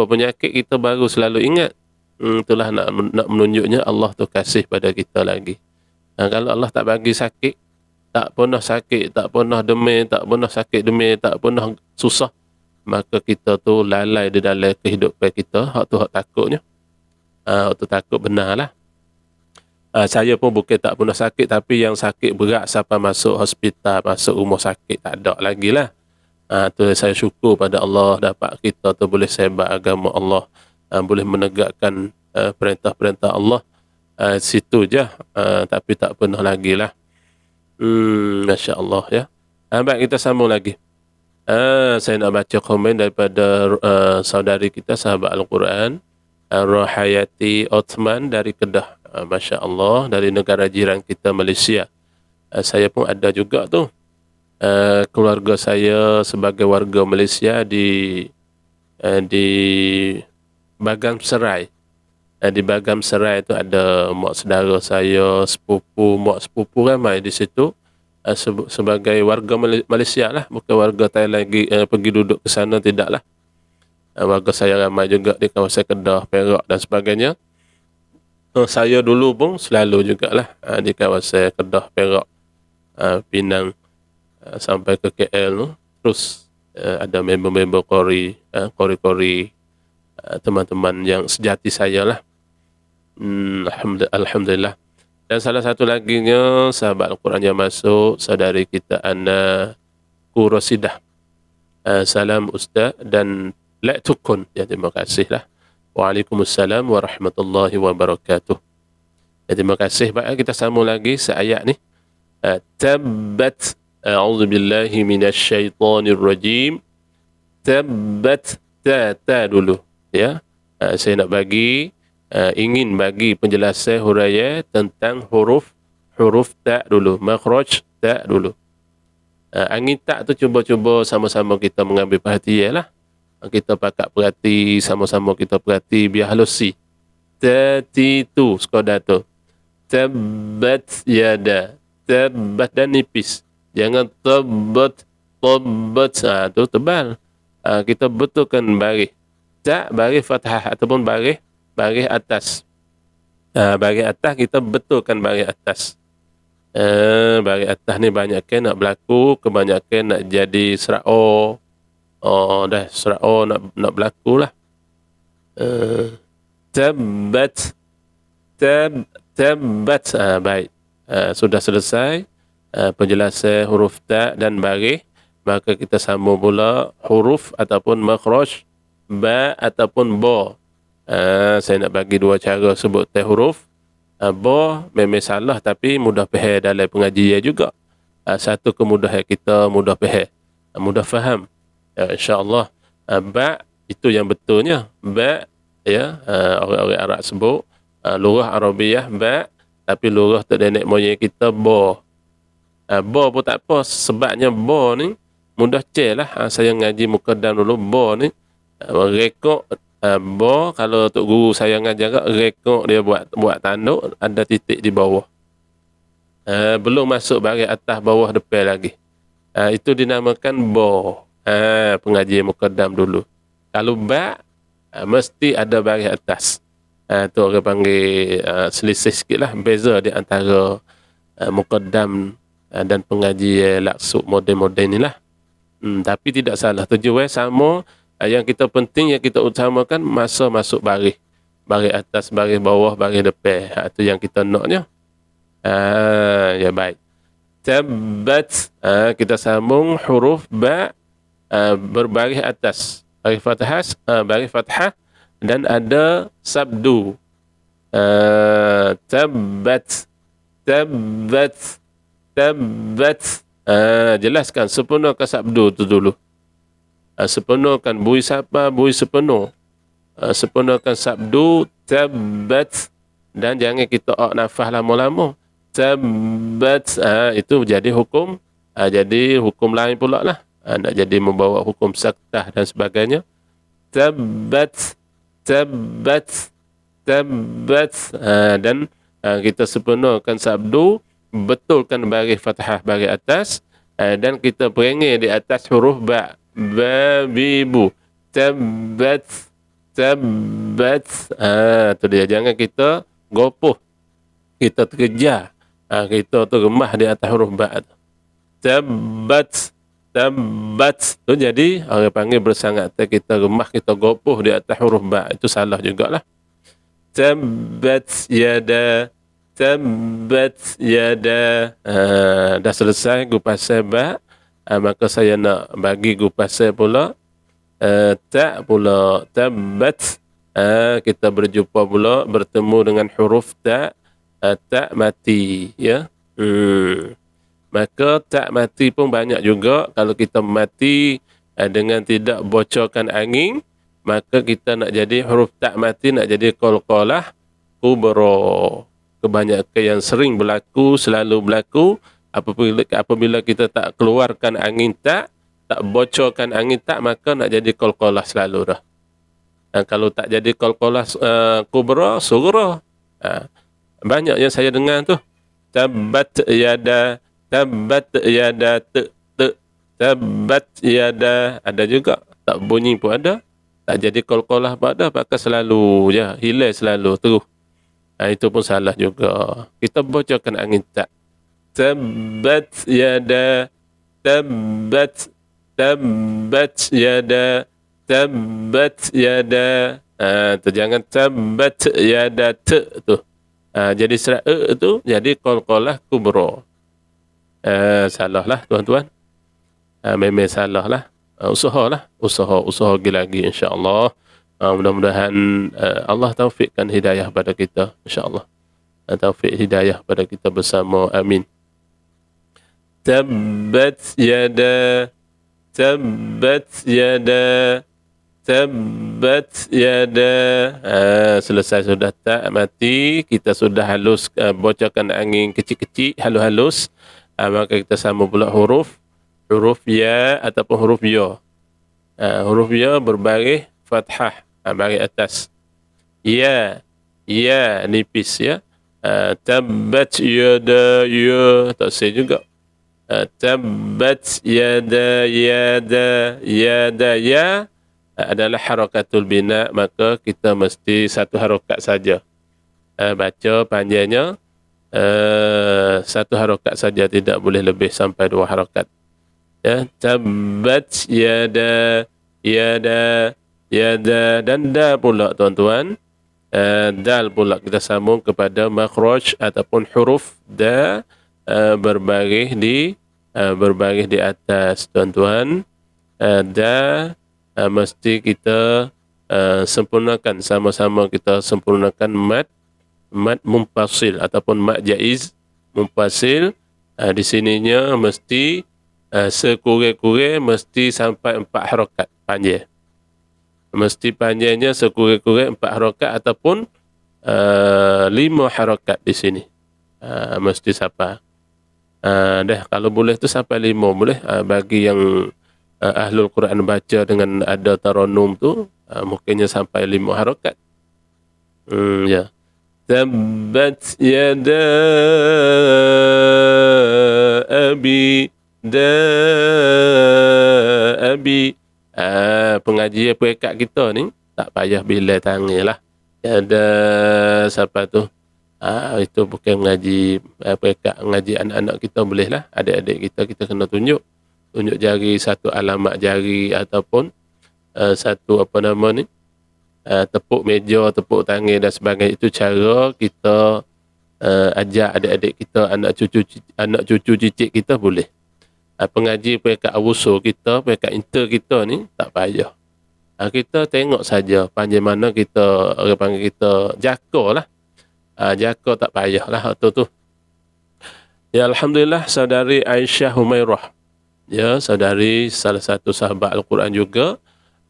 penyakit, kita baru selalu ingat. Itulah nak menunjuknya Allah tu kasih pada kita lagi. Kalau Allah tak bagi sakit, tak pernah sakit, tak pernah demam, tak pernah sakit demam, tak pernah susah, maka kita tu lalai di dalam kehidupan kita. Hak tu hak takutnya. Hak tu takut benar lah. Saya pun bukan tak pernah sakit, tapi yang sakit berat sampai masuk hospital, masuk rumah sakit, tak ada lagi lah. Tu saya syukur pada Allah, dapat kita tu boleh sebar agama Allah, boleh menegakkan perintah-perintah Allah. Situ je, tapi tak pernah lagi lah. Masya Allah ya. Baik, kita sambung lagi. Saya nak baca komen daripada saudari kita, sahabat Al-Quran, Rohayati Othman dari Kedah. Masya Allah, dari negara jiran kita, Malaysia. Saya pun ada juga tu. Keluarga saya sebagai warga Malaysia di Bagam Serai. Di Bagam Serai itu ada mak saudara saya, mak sepupu ramai di situ. Sebagai warga Malaysia lah, bukan warga Thailand pergi duduk ke sana, tidak lah. Warga saya ramai juga di kawasan Kedah, Perak dan sebagainya. Saya dulu pun selalu jugalah di kawasan Kedah, Perak, Pinang, sampai ke KL tu. Terus ada member-member kori teman-teman yang sejati saya lah. Alhamdulillah. Dan salah satu laginya sahabat Al-Quran yang masuk, saudari kita Ana Kurosidah. Salam Ustaz dan la'tukun. Ya, terima kasih lah. Waalaikumsalam warahmatullahi wabarakatuh. Ya, terima kasih. Baik, kita sambung lagi seayat ni. Tabbat, a'udzubillahi minasyaitonirrajim. Tabbat, ta dulu ya. Saya nak ingin bagi penjelasan huraian tentang huruf ta dulu, makhraj ta dulu. Angin tak tu cuba-cuba sama-sama kita mengambil perhatian lah. Kita pakat perhati, sama-sama kita perhati biar halus si. Tatitu sekadar tu. Tabbat yada. Tabbat dan nipis. Jangan tabbat. Tu tebal. Kita betulkan baris. Tak baris fathah ataupun baris atas. Baris atas kita betulkan baris atas. Baris atas ni banyakkan nak berlaku, kebanyakan nak jadi sera'o. Dah sera'o nak berlaku lah. Tabbat. Baik. Sudah selesai penjelasan huruf ta dan baris. Maka kita sambung pula huruf ataupun makhraj ba ataupun ba. Saya nak bagi dua cara sebut teh huruf. Ba memang salah tapi mudah faham dalam pengajian juga. Satu kemudahan kita mudah faham, mudah faham. InsyaAllah. Ba itu yang betulnya. Ba ya, orang-orang Arab sebut lurah Arabiah ba, tapi lurah tok nenek moyang kita ba. Ba pun tak apa, sebabnya ba ni mudah cek lah. Saya ngaji mukaddam dulu, ba ni rekod ba, kalau tok guru saya ngajar rekod dia buat tanduk ada titik di bawah. Belum masuk baris atas bawah depan lagi. Itu dinamakan ba. Pengajian mukaddam dulu. Kalau ba mesti ada baris atas. Tu orang panggil selisih sikit lah, beza di antara mukaddam dan pengajian laksuk moden-moden ni lah. Tapi tidak salah, tujuan sama. Yang kita penting, yang kita utamakan masa masuk baris. Baris atas, baris bawah, baris depan. Itu yang kita naknya. Ya baik. Tabbat. Kita sambung huruf ba berbaris atas. Baris fathah dan ada sabdu. Tabbat. Jelaskan sepenuhkan sabdu tu dulu. Sepenuhkan bui sapa, bui sepenuh. Sepenuhkan sabdu tabbat, dan jangan kita nafas lama-lama. Tabbat, itu jadi hukum. Jadi hukum lain pula lah. Nak jadi membawa hukum saktah dan sebagainya. Tabbat. Dan kita sepenuhkan sabdu, betulkan baris fathah baris atas, dan kita perengih di atas huruf ba. Babibu. Tabbat. Tu dia, jangan kita gopoh, kita terkejar, kita tu remah di atas huruf ba. Tabbat. Tu jadi orang panggil bersangat, kita remah, kita gopoh di atas huruf ba. Itu salah jugalah. Tabbat yada. Dah selesai gupasai ba. Maka saya nak bagi gupasai pula tak pula. Tabbat. Kita berjumpa pula, bertemu dengan huruf tak. Tak mati, ya. Maka tak mati pun banyak juga. Kalau kita mati dengan tidak bocorkan angin, maka kita nak jadi huruf tak mati, nak jadi qalqalah kubra. Kebanyakan yang sering berlaku, selalu berlaku, apabila kita tak keluarkan angin tak bocorkan angin tak, maka nak jadi qalqalah selalu dah. Kalau tak jadi qalqalah kubra, sughra. Banyak yang saya dengar tu. Tabbat yada tabbat yada, ada juga tak bunyi pun ada, tak jadi qalqalah pun ada, pakai selalu je, hilang selalu terus. Itu pun salah juga. Kita bocorkan angin tak. Tabbat yada jangan tabbat yada tu. Jadi serat tu jadi qalqalah kubra. Salah lah tuan-tuan. Memang salah lah. Usaha lagi insya-Allah. Mudah-mudahan Allah taufikkan hidayah pada kita, insya-Allah. Taufik hidayah pada kita bersama, amin. Tabbat yada. Selesai sudah tak mati, kita sudah halus, bocorkan angin kecil-kecil, halus-halus. Maka kita sambung pula huruf huruf ya ataupun huruf ya. Huruf ya berbaris fathah, baris atas. Ya, ya nipis ya. Tabbat yada, ya tak say juga. Tabbat yada, yada, yada, ya adalah harakatul bina, maka kita mesti satu harakat saja. Baca panjangnya satu harakat saja, tidak boleh lebih sampai 2 harakat. Ya, tabbat yada, yada, yada, dan da pula tuan-tuan. Dal pula kita sambung kepada makhraj ataupun huruf da, berbaris di atas tuan-tuan. Da mesti kita sempurnakan, sama-sama kita sempurnakan mad mumpasil ataupun mad jaiz mumpasil. Di sininya mesti sekurang-kurang mesti sampai 4 harakat panjang. Mesti panjangnya sekurang-kurang 4 harakat ataupun 5 harakat di sini. Mesti sampai. Dah kalau boleh tu sampai 5 boleh. Bagi yang ahlul Quran baca dengan ada taranum tu, mungkinnya sampai 5 harakat. Ya. Tabbat yada abi da abi. Pengajian perekat kita ni tak payah bila tangan lah. Ada siapa tu? Itu bukan ngaji perekat, ngaji anak-anak kita boleh lah. Adik-adik kita kena tunjuk jari, satu alamat jari ataupun satu apa nama ni, tepuk meja, tepuk tangan dan sebagainya. Itu cara kita ajak adik-adik kita, anak cucu cicit kita boleh. Pengaji perekat awuso kita, perekat inter kita ni tak payah. Kita tengok saja panjang mana kita, orang panggil kita jaka lah. Jaka tak payah lah tu. Ya, alhamdulillah, saudari Aisyah Humairah, ya, saudari salah satu sahabat Al-Quran juga,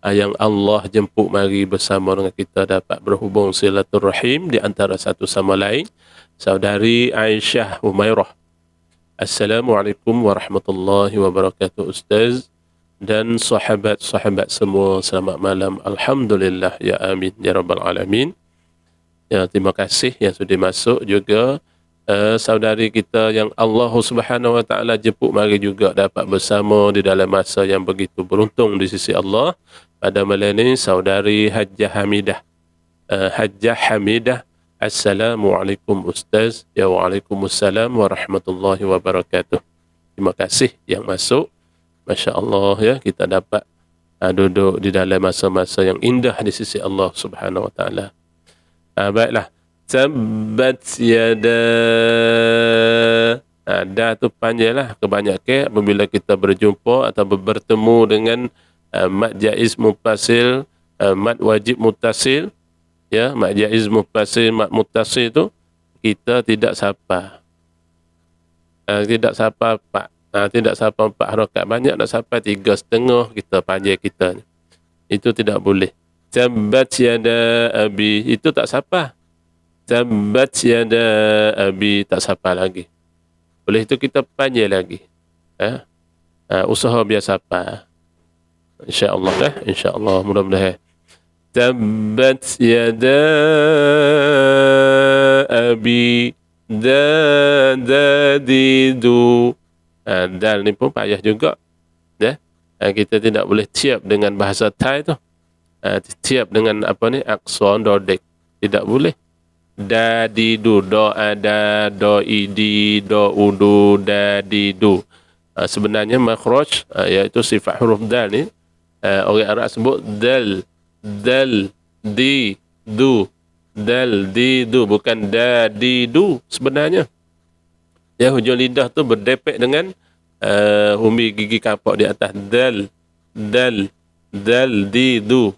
yang Allah jemput mari bersama dengan kita dapat berhubung silaturrahim di antara satu sama lain. Saudari Aisyah Humairah. Assalamualaikum warahmatullahi wabarakatuh Ustaz dan sahabat-sahabat semua, selamat malam. Alhamdulillah, ya amin ya rabbal alamin. Ya, terima kasih yang sudah masuk juga. Saudari kita yang Allah Subhanahu wa taala jemput mari juga dapat bersama di dalam masa yang begitu beruntung di sisi Allah pada malam ini, saudari Hajjah Hamidah. Hajjah Hamidah, Assalamualaikum Ustaz. Ya, waalaikumsalam warahmatullahi wabarakatuh. Terima kasih yang masuk. Masya Allah ya, kita dapat duduk di dalam masa-masa yang indah di sisi Allah Subhanahu wa taala. Baiklah. Tabbat yada. Da tu panjanglah. Kebanyakan apabila kita berjumpa atau bertemu dengan mad jaiz muttasil, mad wajib muttasil, ya, mad jaiz muttasil, mad muttasil tu kita tidak sapa. Tidak sapa 4. Tidak sapa 4 harakat. Banyak nak sapa 3,5 kita panjang kita. Itu tidak boleh. Tabbat yada abi, itu tak sapa. Tabbat yada abi, tak sapa lagi. Oleh itu kita panjang lagi. Usaha biar sapa. InsyaAllah InsyaAllah, mudah-mudahan. Tabbat yada abi dadidu. Dal ni pun payah juga. Kita tidak boleh tiap dengan bahasa Thai tu. Tiap dengan apa ni, akson dodek. Tidak boleh. Dadidu, do ada, do idi, do udu, dadidu. Sebenarnya makhraj, iaitu sifat huruf dal ni, orang Arab sebut dal, di, du. Dal, di, du, bukan dadidu sebenarnya. Ya, hujung lidah tu berdepek dengan humi gigi kapak di atas. Dal, di, du.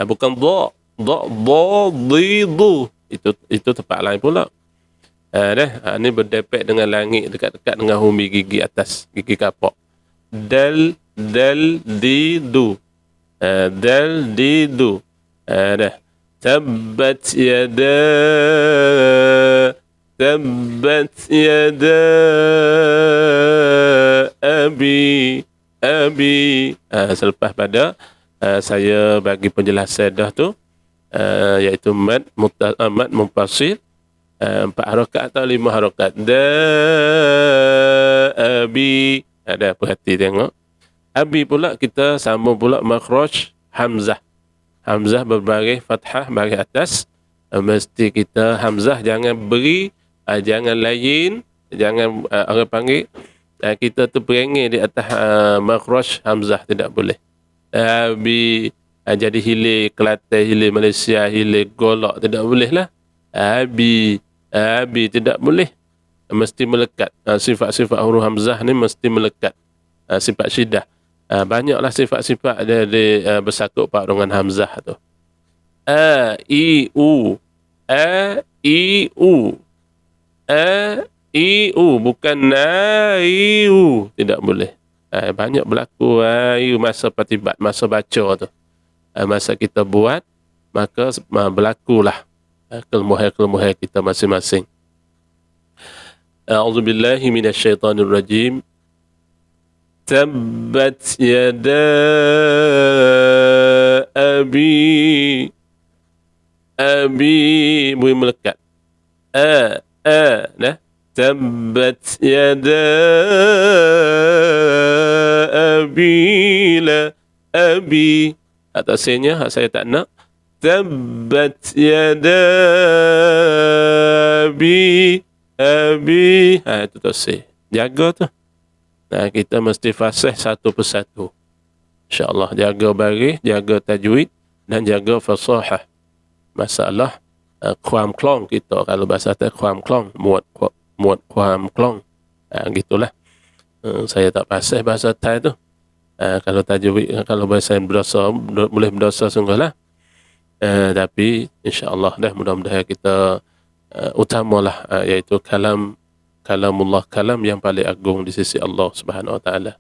Bukan do, di, du. Itu tempat lain pula. Ini berdepek dengan langit, dekat-dekat dengan humi gigi atas, gigi kapak. Dal, di, du. Dal, di, du. Tabbat yada abi. Selepas pada saya bagi penjelasan dah tu, iaitu mad munfasil, 4 harakat atau 5 harakat. Da abi. Ada perhati tengok. Abi pula kita sambung pula makhraj hamzah. Hamzah berbaris fathah baris atas. Mesti kita hamzah jangan beri, jangan lain, jangan orang panggil kita tu perengih di atas makhraj hamzah, tidak boleh. Abi jadi hilir Kelantan, hilir Malaysia, hilir Golok, tidak boleh lah. Abi tidak boleh. Mesti melekat. Sifat-sifat huruf hamzah ni mesti melekat. Sifat syiddah. Banyaklah sifat-sifat dia bersakut pak dengan hamzah tu. A, I, U. A, I, U. A, I, U. Bukan na, I, U. Tidak boleh. Banyak berlaku masa patibat, masa baca tu. Masa kita buat, maka berlakulah kelemahan-kelemahan kita masing-masing. A'udzubillahi minasyaitanirrajim. Tabbat yada abi. Abi boleh melekat. Nah. Tabbat yada abi la abi. Atasnya saya tak nak. Tabbat yada abi. Itu tasih. Jaga tu. Kita mesti fasih satu persatu. InsyaAllah jaga baris, jaga tajwid dan jaga fasahah. Masalah kuam klong kita, kalau bahasa tu kuam klong, muat kuam klong. Gitulah. Saya tak fasih bahasa Thai tu. Kalau tajwid, kalau bahasa berdosa, boleh berdosa sungguhlah. Tapi insya-Allah dah, mudah-mudahan kita utamalah, iaitu kalamullah, kalam yang paling agung di sisi Allah Subhanahu Wa Taala.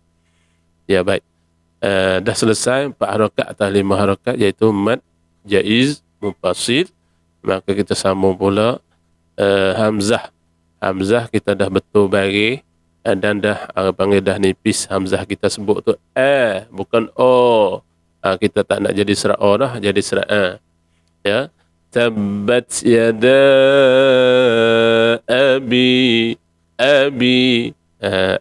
Ya, baik. Dah selesai 4 harakat atau 5 harakat, iaitu mad, jaiz, munfasil. Maka kita sambung pula hamzah. Hamzah kita dah betul baris dan dah panggil dah nipis. Hamzah kita sebut tu bukan o. Kita tak nak jadi serat o dah, jadi serat a. Ya. Tabbat yada abi.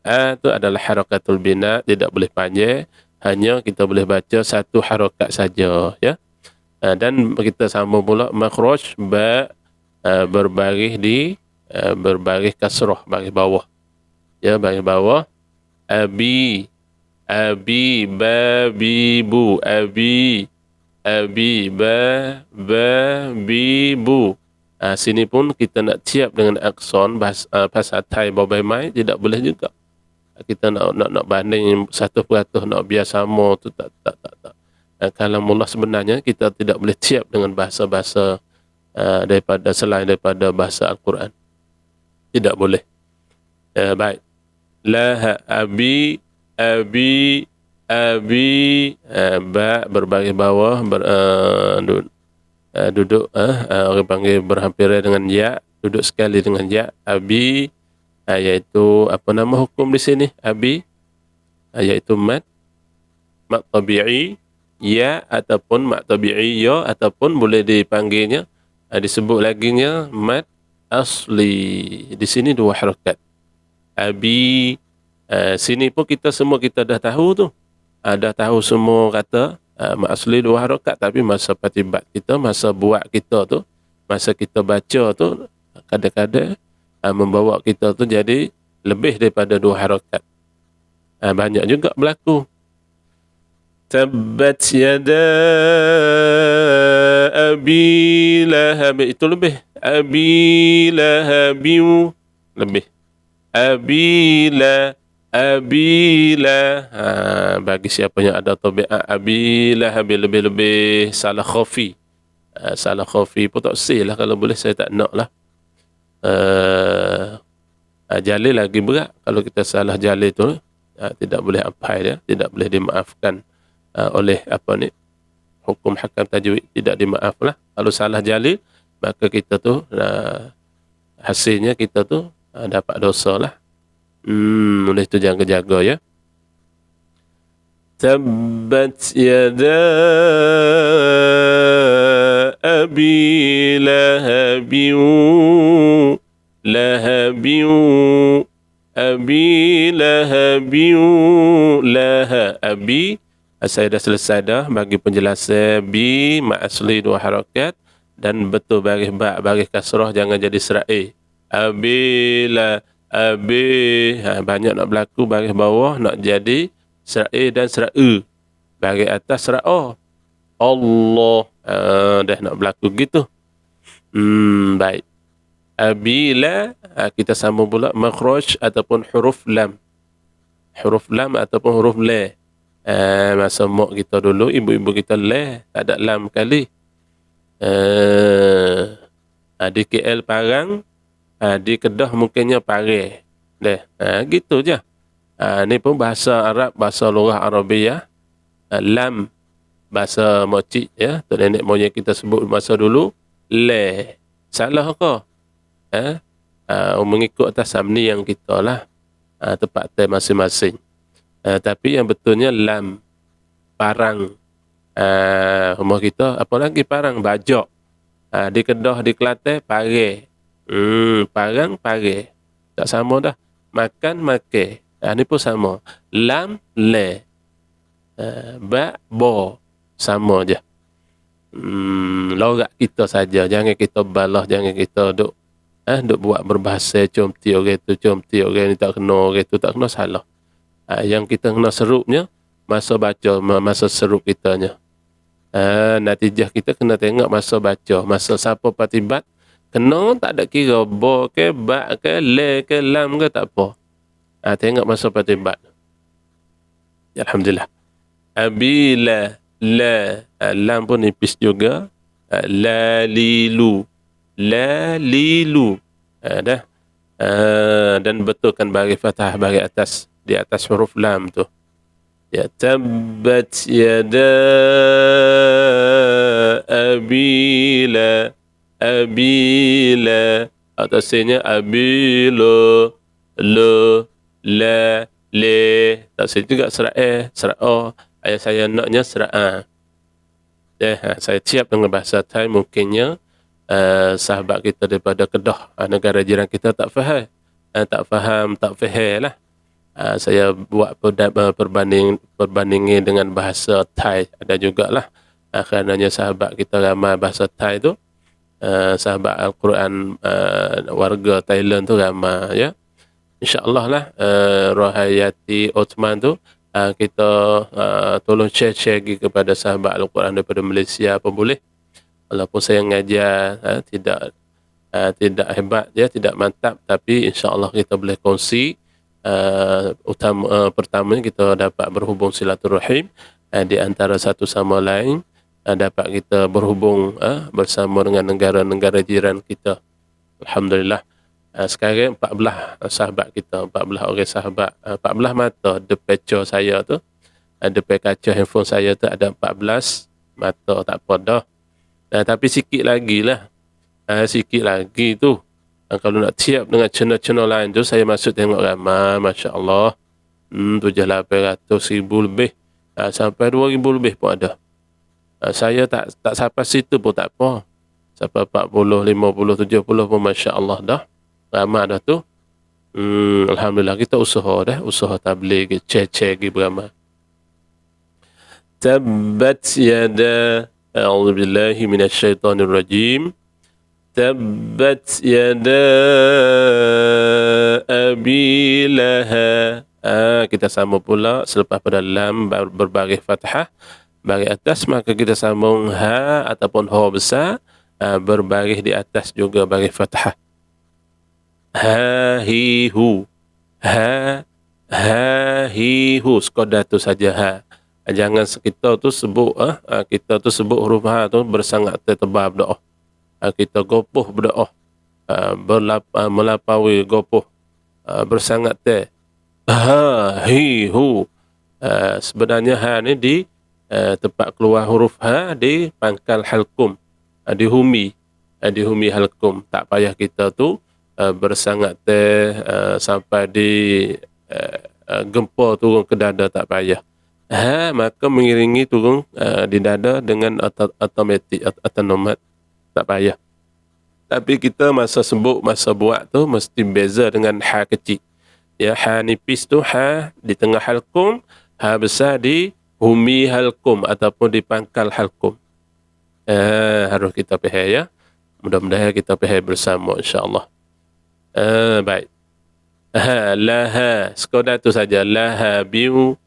A tu adalah harakatul bina, tidak boleh panjang, hanya kita boleh baca satu harakat saja, ya. Dan kita sambung pula makhraj ba, berbaris di berbaris kasrah, baris bawah, ya, baris bawah. Abi babi bu, abi ba bi bu. Sini pun kita nak tiap dengan akson bahasa Thai babai mai, tidak boleh juga. Kita nak banding 100% nak biar sama tu tak. Kalamullah sebenarnya kita tidak boleh tiap dengan bahasa-bahasa daripada selain daripada bahasa Al-Quran. Tidak boleh. Baik. La abi ba berbaris bawah duduk orang panggil berhampiran dengan ya, duduk sekali dengan ya. Abi iaitu apa nama hukum di sini? Abi iaitu mad tabi'i ya, ataupun mad tabi'i ya, ataupun boleh dipanggilnya disebut laginya mad asli. Di sini 2 harakat. Abi sini pun kita semua kita dah tahu tu. Dah tahu semua kata mad asli 2 harakat, tapi masa patibat kita, masa buat kita tu, masa kita baca tu, kadang-kadang membawa kita tu jadi lebih daripada 2 harakat. Banyak juga berlaku. Tabbat yada abi lahab, itu lebih. Abi lahabiu, lebih. Abila bagi siapa yang ada tabiat abila habil lebih salah khafi. Salah khafi pun tak sih lah, kalau boleh saya tak nak lah. Jalil lagi berat. Kalau kita salah jalil tu tidak boleh ampai dia, tidak boleh dimaafkan oleh hukum hakam tajwid, tidak dimaaf lah. Kalau salah jalil, maka kita tu hasilnya kita tu dapat dosa lah. Oleh itu jaga-jaga, ya. Tabbat yada abi lahabin lahabin abi lahabin laha abi. Saya dah selesai dah bagi penjelasan bi mak asli 2 harakat dan betul baris ba baris kasrah jangan jadi serat a. Abila abi banyak nak berlaku baris bawah nak jadi serat a dan serat e. Baris atas serat o. Allah dah nak berlaku gitu. Baik. Abila kita sambung pula makhraj ataupun huruf lam. Huruf lam ataupun huruf la. Masa mak kita dulu, ibu-ibu kita la, tak ada lam kali. Di KL parang, di Kedah mungkinnya pare. Gitu je. Ni pun bahasa Arab, bahasa lughah Arabiah. Lam, bahasa mocik ya, tu nenek moyang kita sebut masa dulu, la. Salah ke? Mengikut atas samni yang kita lah. Tempat teh masing-masing. Tapi yang betulnya lam, parang. Rumah kita apa lagi parang, bajak. Di Kedah, di Kelantan pare. Parang pare. Tak sama dah. Makan make. Ni pun sama. Lam le. Ba bo. Sama je. Lorak kita saja. Jangan kita balah, jangan kita duk buat berbahasa comti orang tu, comti orang ni tak kena, orang tu tak kena, salah. Yang kita kena serupnya masa baca, masa serup kitanya. Natijah kita kena tengok masa baca, masa siapa patibat kena, tak ada kira bo ke ba ke le ke lam ke tak apa. Tengok masa patibat. Alhamdulillah. Abila la, lam pun nipis juga. La lilu, la lilu. Dah. Dan betulkan baris fathah baris atas, di atas huruf lam tu. Ya tabbat yada abila abila, atasnya abila lo la le. Atasnya juga serat serat o. Ayah saya naknya serat a. Saya siap dengan bahasa Thai, mungkinnya sahabat kita daripada Kedah, negara jiran kita tak faham. Tak faham, tak faham lah. Saya buat perbandingan dengan bahasa Thai ada jugalah. Kerananya sahabat kita ramai bahasa Thai tu, sahabat Al-Quran warga Thailand tu ramai ya. InsyaAllah lah Rohayati Osman tu kita tolong share lagi kepada sahabat Al-Quran daripada Malaysia apa boleh. Walaupun saya ngajar tidak hebat ya, tidak mantap, tapi insyaAllah kita boleh kongsi. Pertamanya kita dapat berhubung silaturahim di antara satu sama lain, dapat kita berhubung bersama dengan negara-negara jiran kita. Alhamdulillah. Sekarang 14 sahabat kita, 14 orang sahabat, 14 mata depan saya tu, depan kaca handphone saya tu ada 14 mata, tak apa dah. Tapi sikit lagi lah, sikit lagi tu. Kalau nak tiap dengan channel-channel lain tu, saya masuk tengok ramai, Masya Allah. 7,800,000 lebih. Sampai 2,000 lebih pun ada. Saya tak sampai situ pun tak apa. Sampai 40, 50, 70 pun Masya Allah dah. Ramai dah tu. Alhamdulillah, kita usaha dah. Usaha tabligh, cek beramai. Tabbat yada, a'udzubillahi minasyaitonirrajim. Tabbat yada abi laha. Kita sambung pula selepas pada lam berbaris fathah baris atas, maka kita sambung ha ataupun ha besar berbaris di atas juga baris fathah. Ha hi hu, ha hi hu, sekadar tu saja ha. Jangan kita tu sebut huruf ha tu bersangat tebal berdoa. Kita gopoh berdoa, melampaui gopoh, bersangat teh. Ha, hi, hu. Sebenarnya ha ni di tempat keluar huruf ha di pangkal halkum, di humi halkum. Tak payah kita tu bersangat teh sampai di gempa turun ke dada, tak payah. Ha maka mengiringi turun di dada dengan automatik, autonomat, tak payah. Tapi kita masa sebut, masa buat tu mesti beza dengan ha kecil. Ya, ha nipis tu ha di tengah halkum, ha besar di humi halkum ataupun di pangkal halkum. Harus kita faham ya. Mudah-mudahan kita faham bersama insya-Allah. Baik. Laha, sekadar tu saja. Laha biu.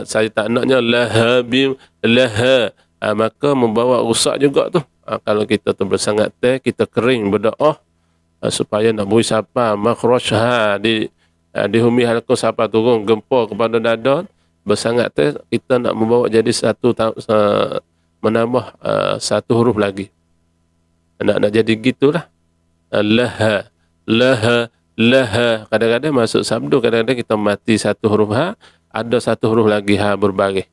Saya tak naknya laha biu. Laha. Maka membawa rusak juga tu. Kalau kita tu bersangat teh, kita kering berdoa supaya nak beri siapa makhraj di humi halqa siapa turun gempur kepada dada bersangat teh, kita nak membawa jadi menambah satu huruf lagi. Nak jadi gitulah. Laha, laha, laha. Kadang-kadang masuk sabdu, kadang-kadang kita mati satu huruf ha, ada satu huruf lagi ha berbaris.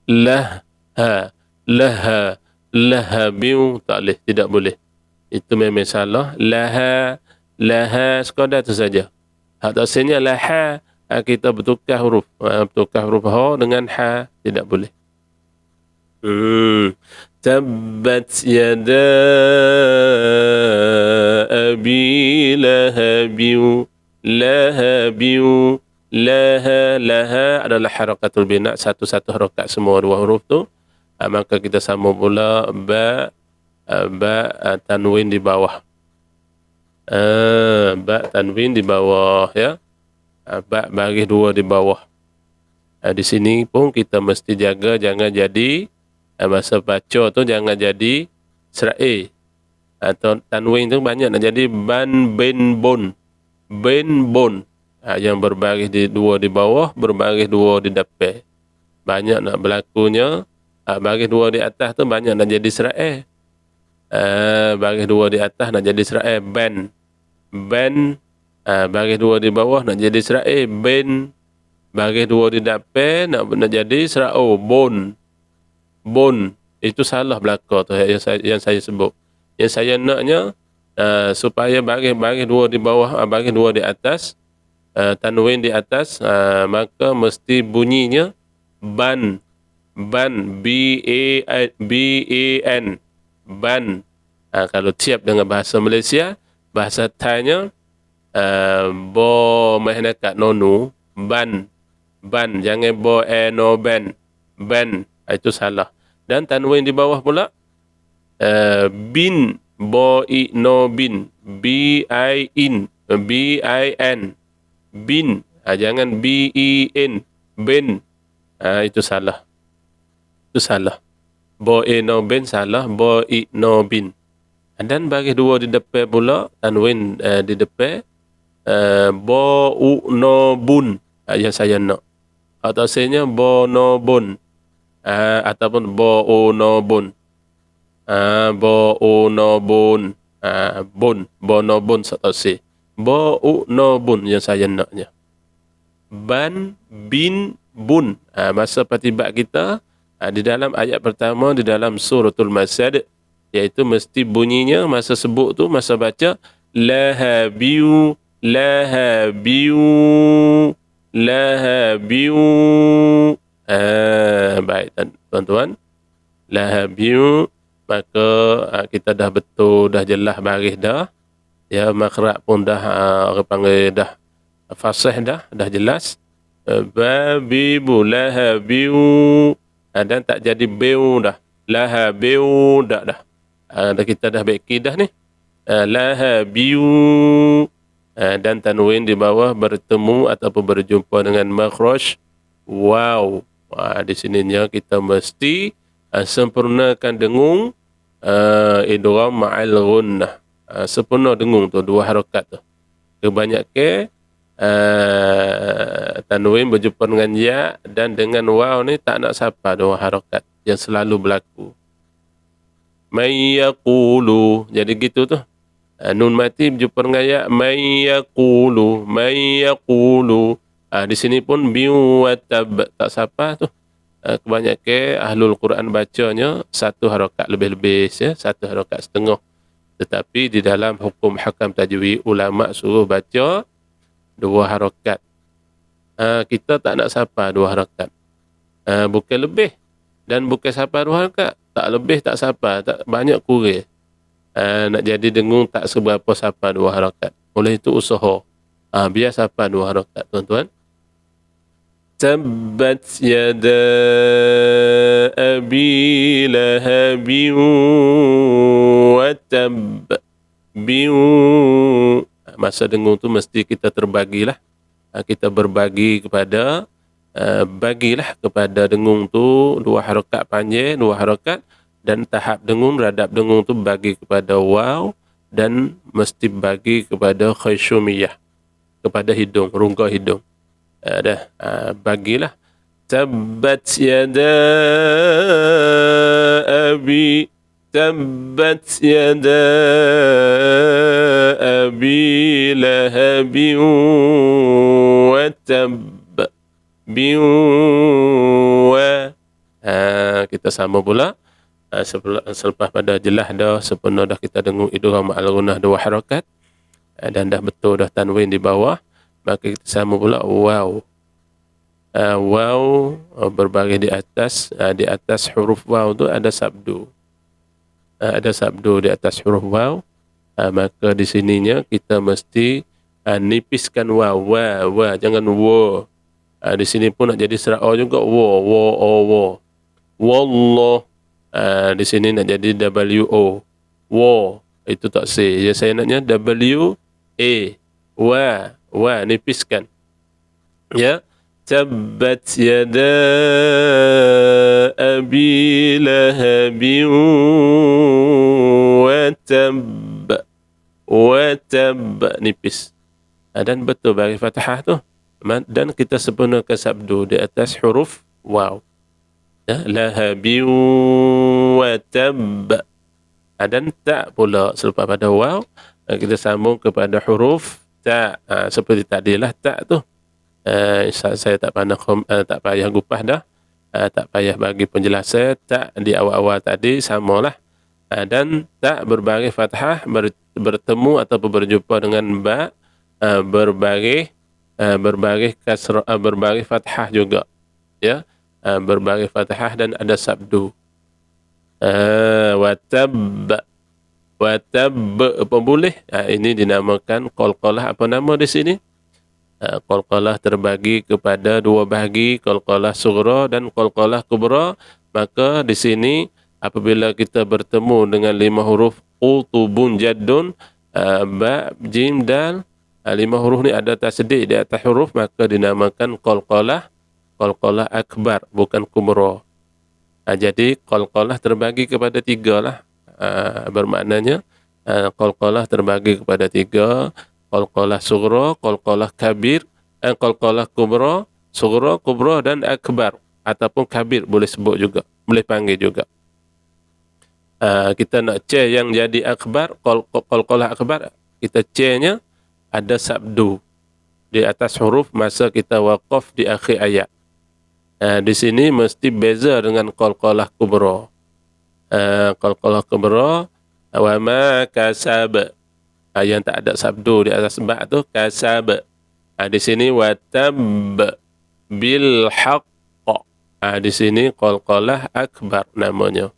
Laha, laha, laha biu, tak boleh, tidak boleh. Itu memang salah. Laha, laha, sekadar tu saja. Hak asalnya laha, kita bertukar huruf. Bertukar huruf ha dengan ha, tidak boleh. Tabbat yada abi lahabiu. Lahabiu. Laha, laha adalah harakatul bina, satu-satu harakat semua dua huruf tu. Maka kita sambung pula ba tanwin di bawah. Ba tanwin di bawah ya. Ba baris dua di bawah. Di sini pun kita mesti jaga jangan jadi masa baca tu jangan jadi serai. Atau tanwin tu banyak nak jadi ban ben bon. Ben bon. Yang berbaris di dua di bawah, berbaris dua di depan. Banyak nak berlakunya. Baris dua di atas tu banyak nak jadi serai. Baris dua di atas nak jadi serai ben. Ben. Baris dua di bawah nak jadi serai ben. Baris dua di depan nak jadi serau bon. Bon. Itu salah belaka tu yang saya sebut. Yang saya naknya supaya baris dua di bawah, baris dua di atas, tanwin di atas, maka mesti bunyinya ban. Ban, B-A-N, ban. Kalau tiap dengan bahasa Malaysia, bahasa Thainya, bo mahnakat nonu, ban. Ban, jangan bo no ban. Ban, itu salah. Dan tanwin di bawah pula, bin, bo no bin, B-I-N, B-I-N, bin. Jangan B-E-N, ben. Itu salah. Itu salah. Bo no ben salah, bo no bin. Dan bagi dua di depan pula, tanwin di depan, bo no bun. Yang saya nak. Atau asalnya bo no bun. Ataupun bo no bun. Bo no bun. Bun. Bo no bun atau si. Bo no bun yang saya naknya. Ban, bin, bun. Masa patibat kita, di dalam ayat pertama di dalam suratul Masad, iaitu mesti bunyinya masa sebut tu, masa baca lahabiu, lahabiu, lahabiu. Baik tuan-tuan, lahabiu, maka kita dah betul, dah jelas baris dah. Ya, makhraj pun dah orang panggil dah fasih dah jelas. Babibu lahabiu. Dan tak jadi beu dah. Laha beu dah. Kita dah baik kidah ni. Laha biu. Dan tanwin di bawah bertemu ataupun berjumpa dengan makhraj waw. Di sininya kita mesti sempurnakan dengung idgham ma'al ghunnah. Sempurna dengung tu, dua harakat tu. Kebanyakan tanwin berjumpa dengan ya dan dengan waw ni tak nak sapa, dua harakat yang selalu berlaku. May yaqulu, jadi gitu tu. Nun mati berjumpa dengan ya, may yaqulu, may yaqulu. Di sini pun biu wa tab, tak sapa tu. Kebanyakan ahlul Quran bacanya satu harakat lebih-lebih ya, satu harakat setengah. Tetapi di dalam hukum hakam tajwid, ulama suruh baca dua harakat. Kita tak nak sapa dua harakat. bukan lebih dan bukan sampai 2 harakat, tak lebih tak sampai, tak banyak kurang. Nak jadi dengung tak seberapa sampai 2 harakat. Oleh itu usaha biar sampai 2 harakat, tuan-tuan. Tabbat yada abi lahabin wa tabb. Masa dengung tu mesti kita terbagilah. Kita berbagi kepada bagilah kepada dengung tu 2 harakat panjang, 2 harakat, dan tahap dengung, radap dengung tu bagi kepada waw, dan mesti bagi kepada khayshumiyah, kepada hidung, rongga hidung. Bagilah. Tabbat yada abi, tabbat yada abi lahabin wa tabb. Kita sama pula. Selepas pada jelas dah, sempurna dah kita dengung idgham al-ghunnah 2 harakat, dan dah betul dah tanwin di bawah, maka kita sama pula waw. Waw berbaris di atas huruf waw tu ada sabdu. Ada sabdu di atas huruf waw. Maka di sininya kita mesti nipiskan waw, wa, jangan wa. Di sini pun nak jadi serak o juga, wa. Wallah. Di sini nak jadi w-o. Wa, itu tak say. Ya, saya naknya w-a. Wa, nipiskan. Ya. Tabbat yada abi lahabin wa tabb, nipis. Dan betul bagi fathah tu. Dan kita sempurnakan sabdu di atas huruf waw. Ya, lahabin wa tabb. Dan tak pula selepas pada waw, kita sambung kepada huruf ta. Seperti tadilah tak tu. Saya tak payah gupah dah, tak payah bagi penjelasan. Tak di awal-awal tadi samalah. Dan tak berbaris fathah bertemu ataupun berjumpa dengan ba, berbaris kasrah, berbaris fathah juga, ya, berbaris fathah dan ada sabdu. Watab apa boleh? Ini dinamakan qalqalah. Apa nama di sini? Qalqalah terbagi kepada 2 bahagi, qalqalah sughra dan qalqalah kubra. Maka di sini apabila kita bertemu dengan 5 huruf qutubun jaddun, ba, jim, dal, 5 huruf ni ada tasdid di atas huruf, maka dinamakan qalqalah akbar, bukan kubra. Jadi qalqalah terbagi kepada 3 lah. Bermaknanya qalqalah terbagi kepada 3. Qalqalah sughra, qalqalah kabir, qalqalah kubra, sughra, kubra dan akbar, ataupun kabir boleh sebut juga, boleh panggil juga. Kita nak C yang jadi akbar, qalqalah akbar, kita C-nya ada sabdu di atas huruf masa kita waqaf di akhir ayat. Di sini mesti beza dengan qalqalah kubra. Qalqalah kubra wa ma kasab, yang tak ada sabdu di atas ba tu kasab. Di sini watab bil haqq. Di sini qalqalah akbar namanya.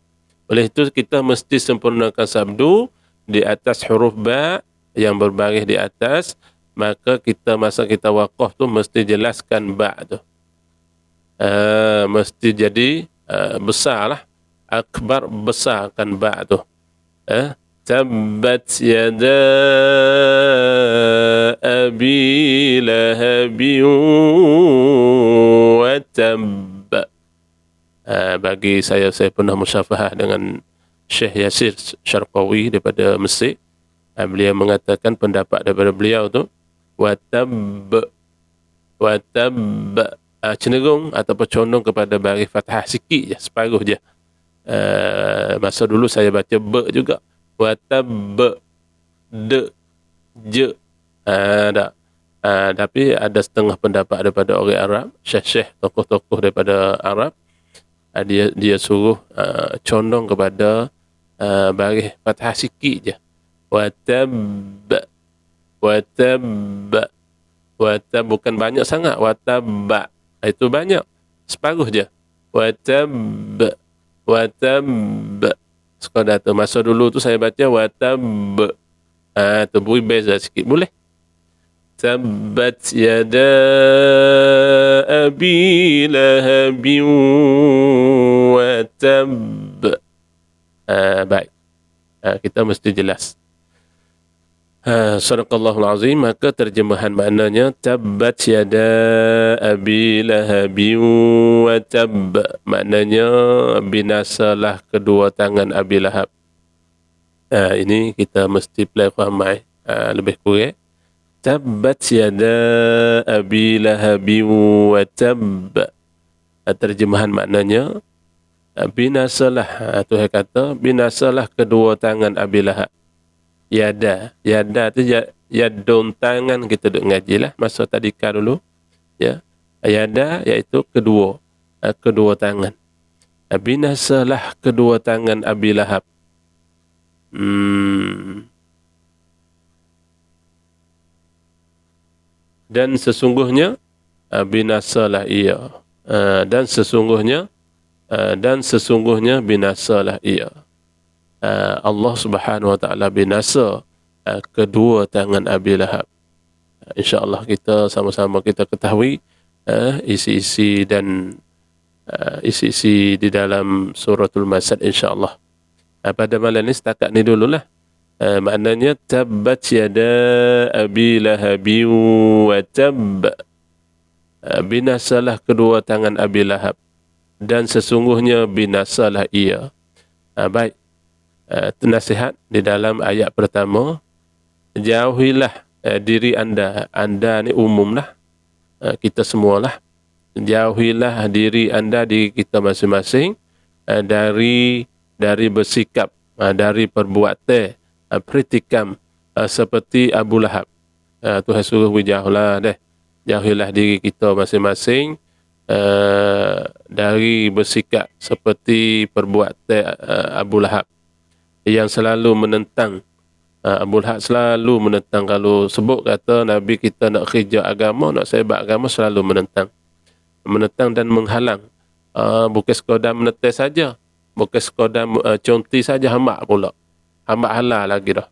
Oleh itu kita mesti sempurnakan sabdu di atas huruf ba yang berbaris di atas. Maka kita masa kita waqaf tu mesti jelaskan ba tu. Mesti jadi besarlah. Akbar besarkan ba tu. Tabbat yada abi lahabin wa tabb. Bagi saya pernah musyafahah dengan Syekh Yasir Syarqawi daripada Mesir. Beliau mengatakan pendapat daripada beliau tu wa tabb cenderung ataupun condong kepada baris fathah sikit je, separuh je. Masa dulu saya baca be juga, watab de je. Tapi ada setengah pendapat daripada orang Arab, syekh-syekh, tokoh-tokoh daripada Arab, dia suruh condong kepada baris fathah sikit je. Watab bukan banyak sangat. Watab itu banyak, separuh je. watab. Sekadar tu masa dulu tu saya baca watab. Tu beri beza sikit boleh. Tabbat yada abi lahabin wa tab. Baik. Kita mesti jelas. Sadaqallahul azim. Maka terjemahan maknanya tabbat yada abi lahabin wa tab. Maknanya binasalah kedua tangan Abi Lahab. Ini kita mesti play faham lebih kurang. Tabbat yada abi lahabin wa tab. Terjemahan maknanya binasalah, Tuhan kata binasalah kedua tangan Abi Lahab. Yada tu yadun tangan, kita duk ngaji lah masa tadika dulu ya. Yada iaitu kedua tangan. Binasalah kedua tangan Abi Lahab. Dan sesungguhnya binasalah ia. Dan sesungguhnya binasalah ia. Allah Subhanahu wa taala binasa kedua tangan Abi Lahab. InsyaAllah kita sama-sama kita ketahui isi-isi di dalam suratul Masad insyaAllah. Pada malam ini setakat ni dululah. Maknanya tabbat yada abi lahabin wa tab. Binasalah kedua tangan Abi Lahab dan sesungguhnya binasalah ia. Baik. Nasihat di dalam ayat pertama, jauhilah diri anda ni umumlah, kita semualah. Jauhilah diri anda, diri kita masing-masing dari bersikap, dari perbuatan pertikam seperti Abu Lahab. Tuhan suruh jauhilah diri kita masing-masing dari bersikap seperti perbuatan Abu Lahab yang selalu menentang. Abu Lahab selalu menentang. Kalau sebut kata Nabi kita nak kerja agama, nak sebat agama, selalu menentang dan menghalang. Bukan sekadar menentang saja, bukan sekadar conti saja, hamak pula. Hamak halah lagi dah.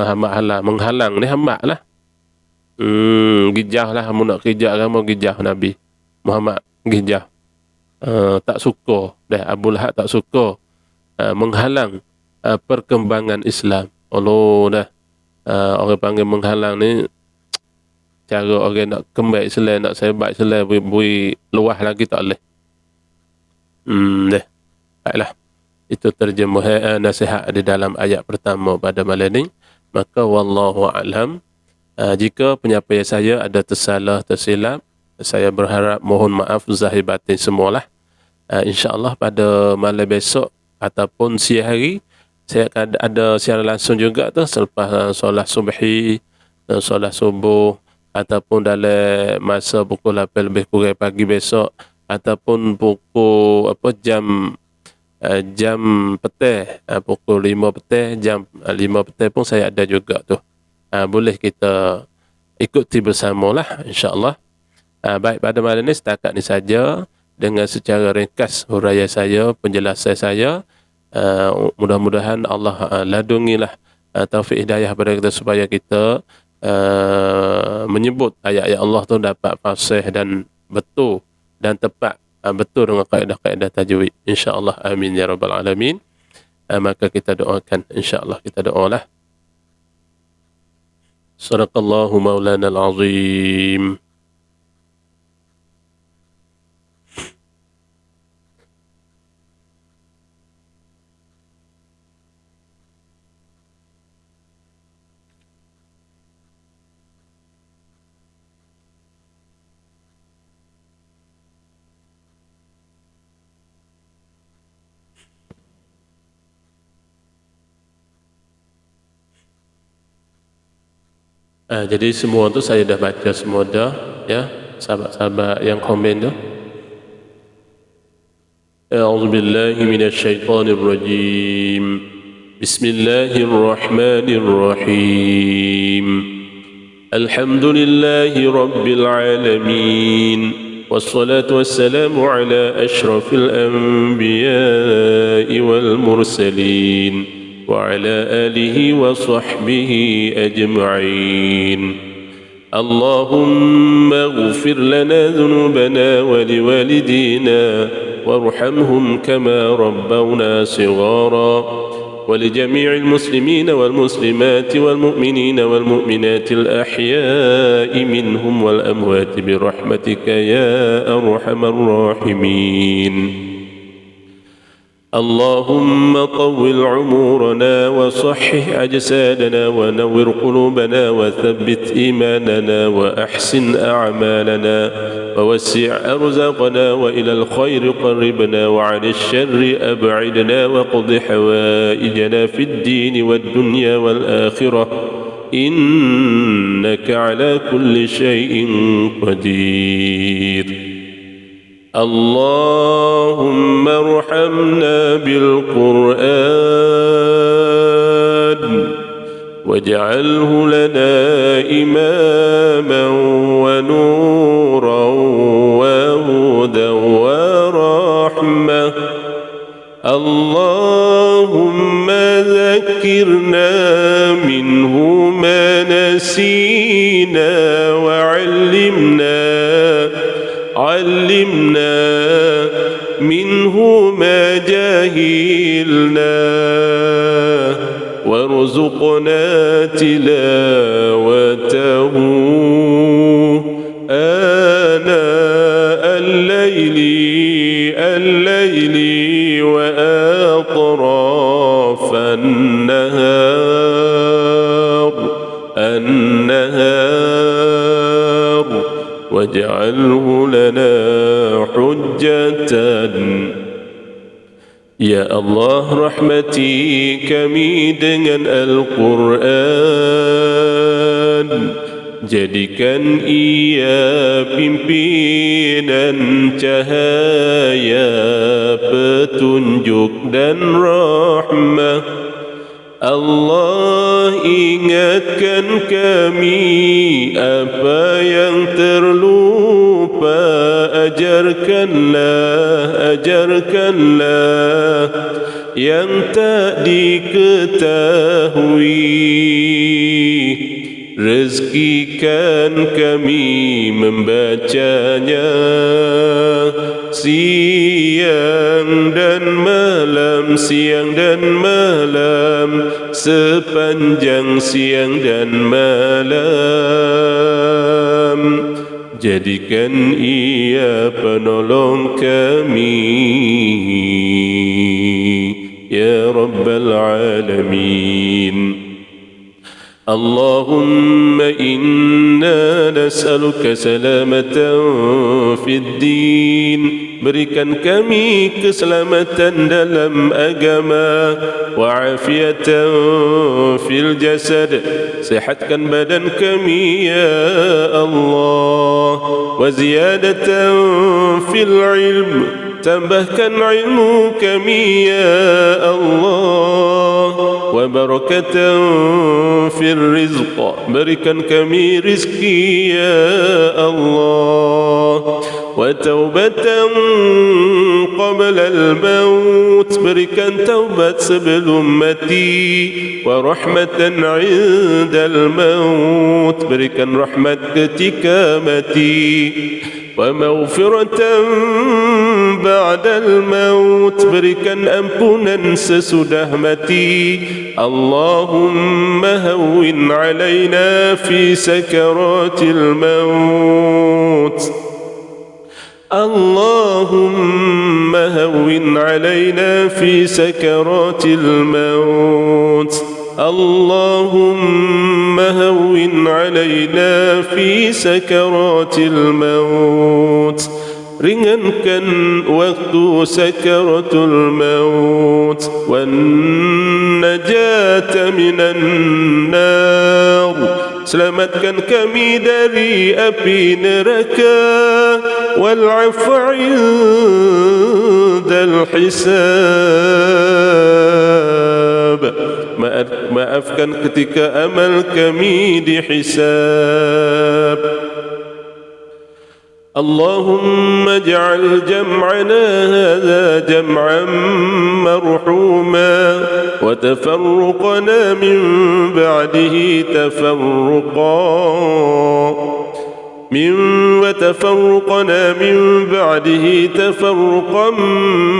Hamak halah, menghalang ni hamak lah. Gijah lah, nak kerja agama, gijah Nabi Muhammad, gijah. Tak suka Abu Lahab tak suka menghalang perkembangan Islam. Allah orang panggil menghalang ni cara orang nak kembali Islam, nak sebat Islam, beri luah lagi tak boleh. Baiklah, itu terjemahan nasihat di dalam ayat pertama pada malam ini. Maka wallahu a'lam. Jika penyampaian saya ada tersalah, tersilap, saya berharap mohon maaf zahir batin semualah. InsyaAllah pada malam besok ataupun siang hari saya akan ada siaran langsung juga tu selepas solat subhi, solat subuh, ataupun dalam masa pukul 8 lebih kurang pagi besok, ataupun pukul jam petang, pukul 5 petang, jam 5 petang pun saya ada juga tu. Boleh kita ikuti bersamalah insya-Allah. Baik, pada malam ini setakat ni saja dengan secara ringkas huraian saya, penjelasan saya. Mudah-mudahan Allah ladungilah taufik hidayah pada kita supaya kita menyebut ayat-ayat Allah tu dapat fasih dan betul dan tepat, betul dengan kaedah-kaedah tajwid insya-Allah. Amin ya rabbal alamin. Maka kita doakan insya-Allah, kita doalah. Sadaqallahu maulana al-azim. Jadi semua tu saya dah baca semua dah ya, sahabat-sahabat yang komen tu. A'udzubillahi minasyaitonir rajim. Bismillahirrahmanirrahim. Alhamdulillahi rabbil alamin. والصلاة والسلام على أشرف الأنبياء والمرسلين وعلى آله وصحبه أجمعين. اللهم اغفر لنا ذنوبنا ولوالدينا وارحمهم كما ربونا صغارا، ولجميع المسلمين والمسلمات والمؤمنين والمؤمنات الأحياء منهم والأموات برحمتك يا أرحم الراحمين. اللهم طول عمورنا وصحح أجسادنا ونور قلوبنا وثبت إيماننا وأحسن أعمالنا ووسع أرزاقنا، وإلى الخير قربنا وعن الشر أبعدنا، وقض حوائجنا في الدين والدنيا والآخرة إنك على كل شيء قدير. اللهم ارحمنا بالقرآن واجعله لنا إماما ونورا وهدى ورحمة. اللهم ذكرنا منه ما نسينا وعلمنا منه ما جهلنا، وارزقنا تلاوته آناء الليل وأطراف النهار واجعله لنا حجة. Ya Allah, rahmati kami dengan Al-Quran. Jadikan ia pimpinan cahaya, petunjuk dan rahmah. Allah, ingatkan kami apa yang terlupa, ajarkanlah yang tak diketahui. Rezekikan kami membacanya siang dan malam, sepanjang siang dan malam. Jadikan ia penolong kami ya Rabbal Alamin. Allahumma inna nas'aluka salamatan fid din. Berikan kami keselamatan dalam agama, wa afiatan fil jasad. Sehatkan badan kami ya Allah, wa ziyadatan fil ilm. Tambahkan ilmu kami ya Allah, wa barakatan fil rizq. Berikan kami rizki ya Allah, wa taubatan qabla al-maut. Berikan taubat sebelum mati, wa rahmatan 'inda al-maut. Berikan rahmat ketika mati, wa maghfiratan ba'da al-maut. Berikan ampunan sesudah mati. Allahumma hawwin 'alaina fi sakaratil maut. Allahumma hawwin 'alaina fi sakaratil maut. اللهم هون علينا في سكرات الموت. Ringankan waktu sakaratul maut, wan najata minan nar. Selamatkan kami dari api neraka, wal 'afwa 'indal hisab. Maafkan ketika amal kami dihisab. اللهم اجعل جمعنا هذا جمعا مرحوما وتفرقنا من بعده تفرقا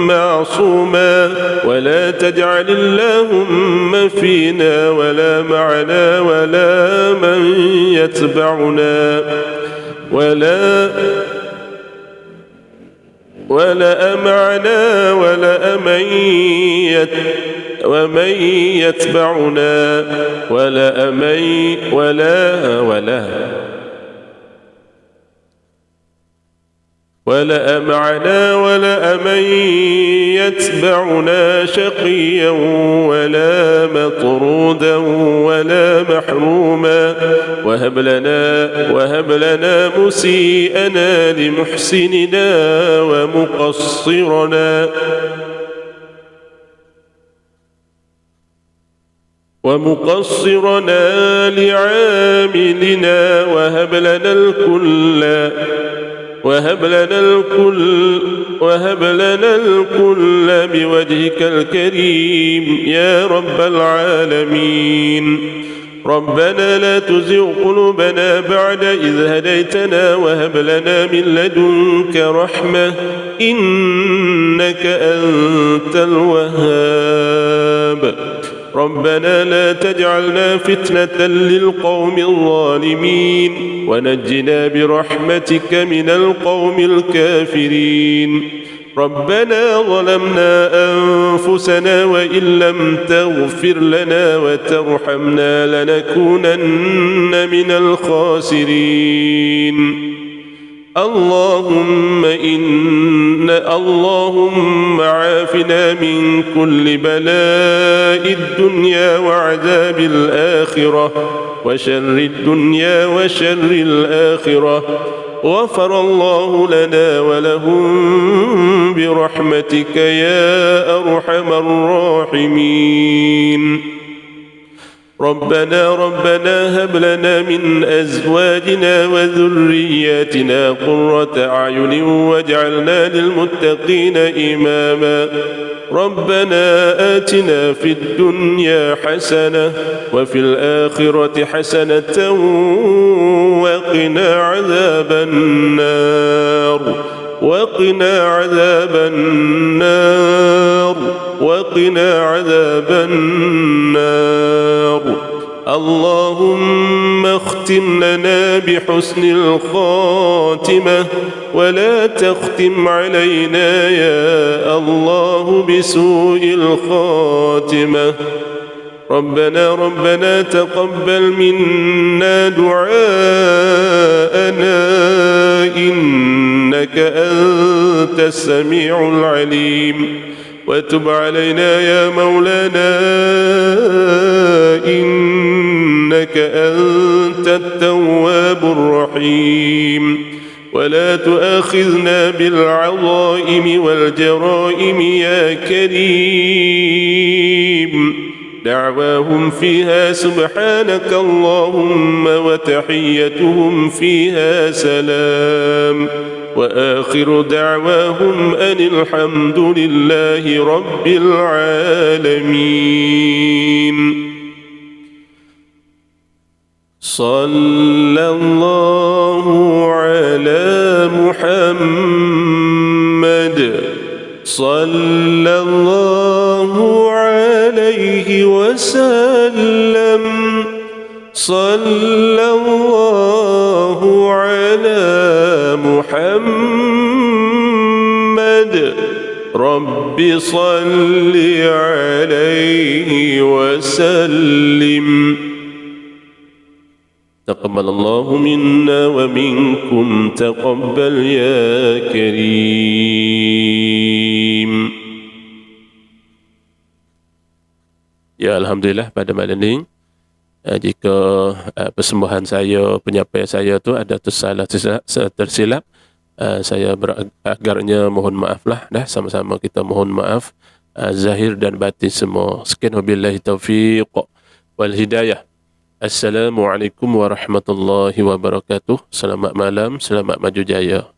معصوما ولا تجعل اللهم فينا ولا معنا ولا من يتبعنا ولا معنا ومن يتبعنا ولا معنا ولا من يتبعنا شقيا ولا مطرودا ولا محروما وهب لنا مسيئنا لمحسننا ومقصرنا لعاملنا وهب لنا الكل بوجهك الكريم يا رب العالمين. ربنا لا تزغ قلوبنا بعد إذ هديتنا وهب لنا من لدنك رحمة إنك أنت الوهاب. ربنا لا تجعلنا فتنة للقوم الظالمين ونجنا برحمتك من القوم الكافرين. ربنا ظلمنا أنفسنا وإن لم تغفر لنا وترحمنا لنكونن من الخاسرين. اللهم عافنا من كل بلاء الدنيا وعذاب الآخرة وشر الدنيا وشر الآخرة. غفر الله لنا ولهم برحمتك يا أرحم الراحمين. ربنا هب لنا من أزواجنا وذرياتنا قرة أعين واجعلنا للمتقين إماما. ربنا آتنا في الدنيا حسنة وفي الآخرة حسنة وقنا عذاب النار. اللهم اختم لنا بحسن الخاتمة ولا تختم علينا يا الله بسوء الخاتمة. ربنا تقبل منا دعاءنا إنك أنت السميع العليم وتب علينا يا مولانا إنك أنت التواب الرحيم. ولا تؤاخذنا بالعظائم والجرائم يا كريم. دعواهم فيها سبحانك اللهم وتحيتهم فيها سلام وآخر دعواهم أن الحمد لله رب العالمين. صلى الله على محمد صلى الله عليه وسلم. صلى الله على محمد رب صل عليه وسلم. تقبل الله منا ومنكم تقبل يا كريم. Ya, Alhamdulillah pada malam ini jika persembahan saya, penyampaian saya tu ada tersilap, saya agaknya mohon maaflah dah, sama-sama kita mohon maaf zahir dan batin semua. Sekian wabillahi taufiq wal hidayah. Assalamualaikum warahmatullahi wabarakatuh. Selamat malam, selamat maju jaya.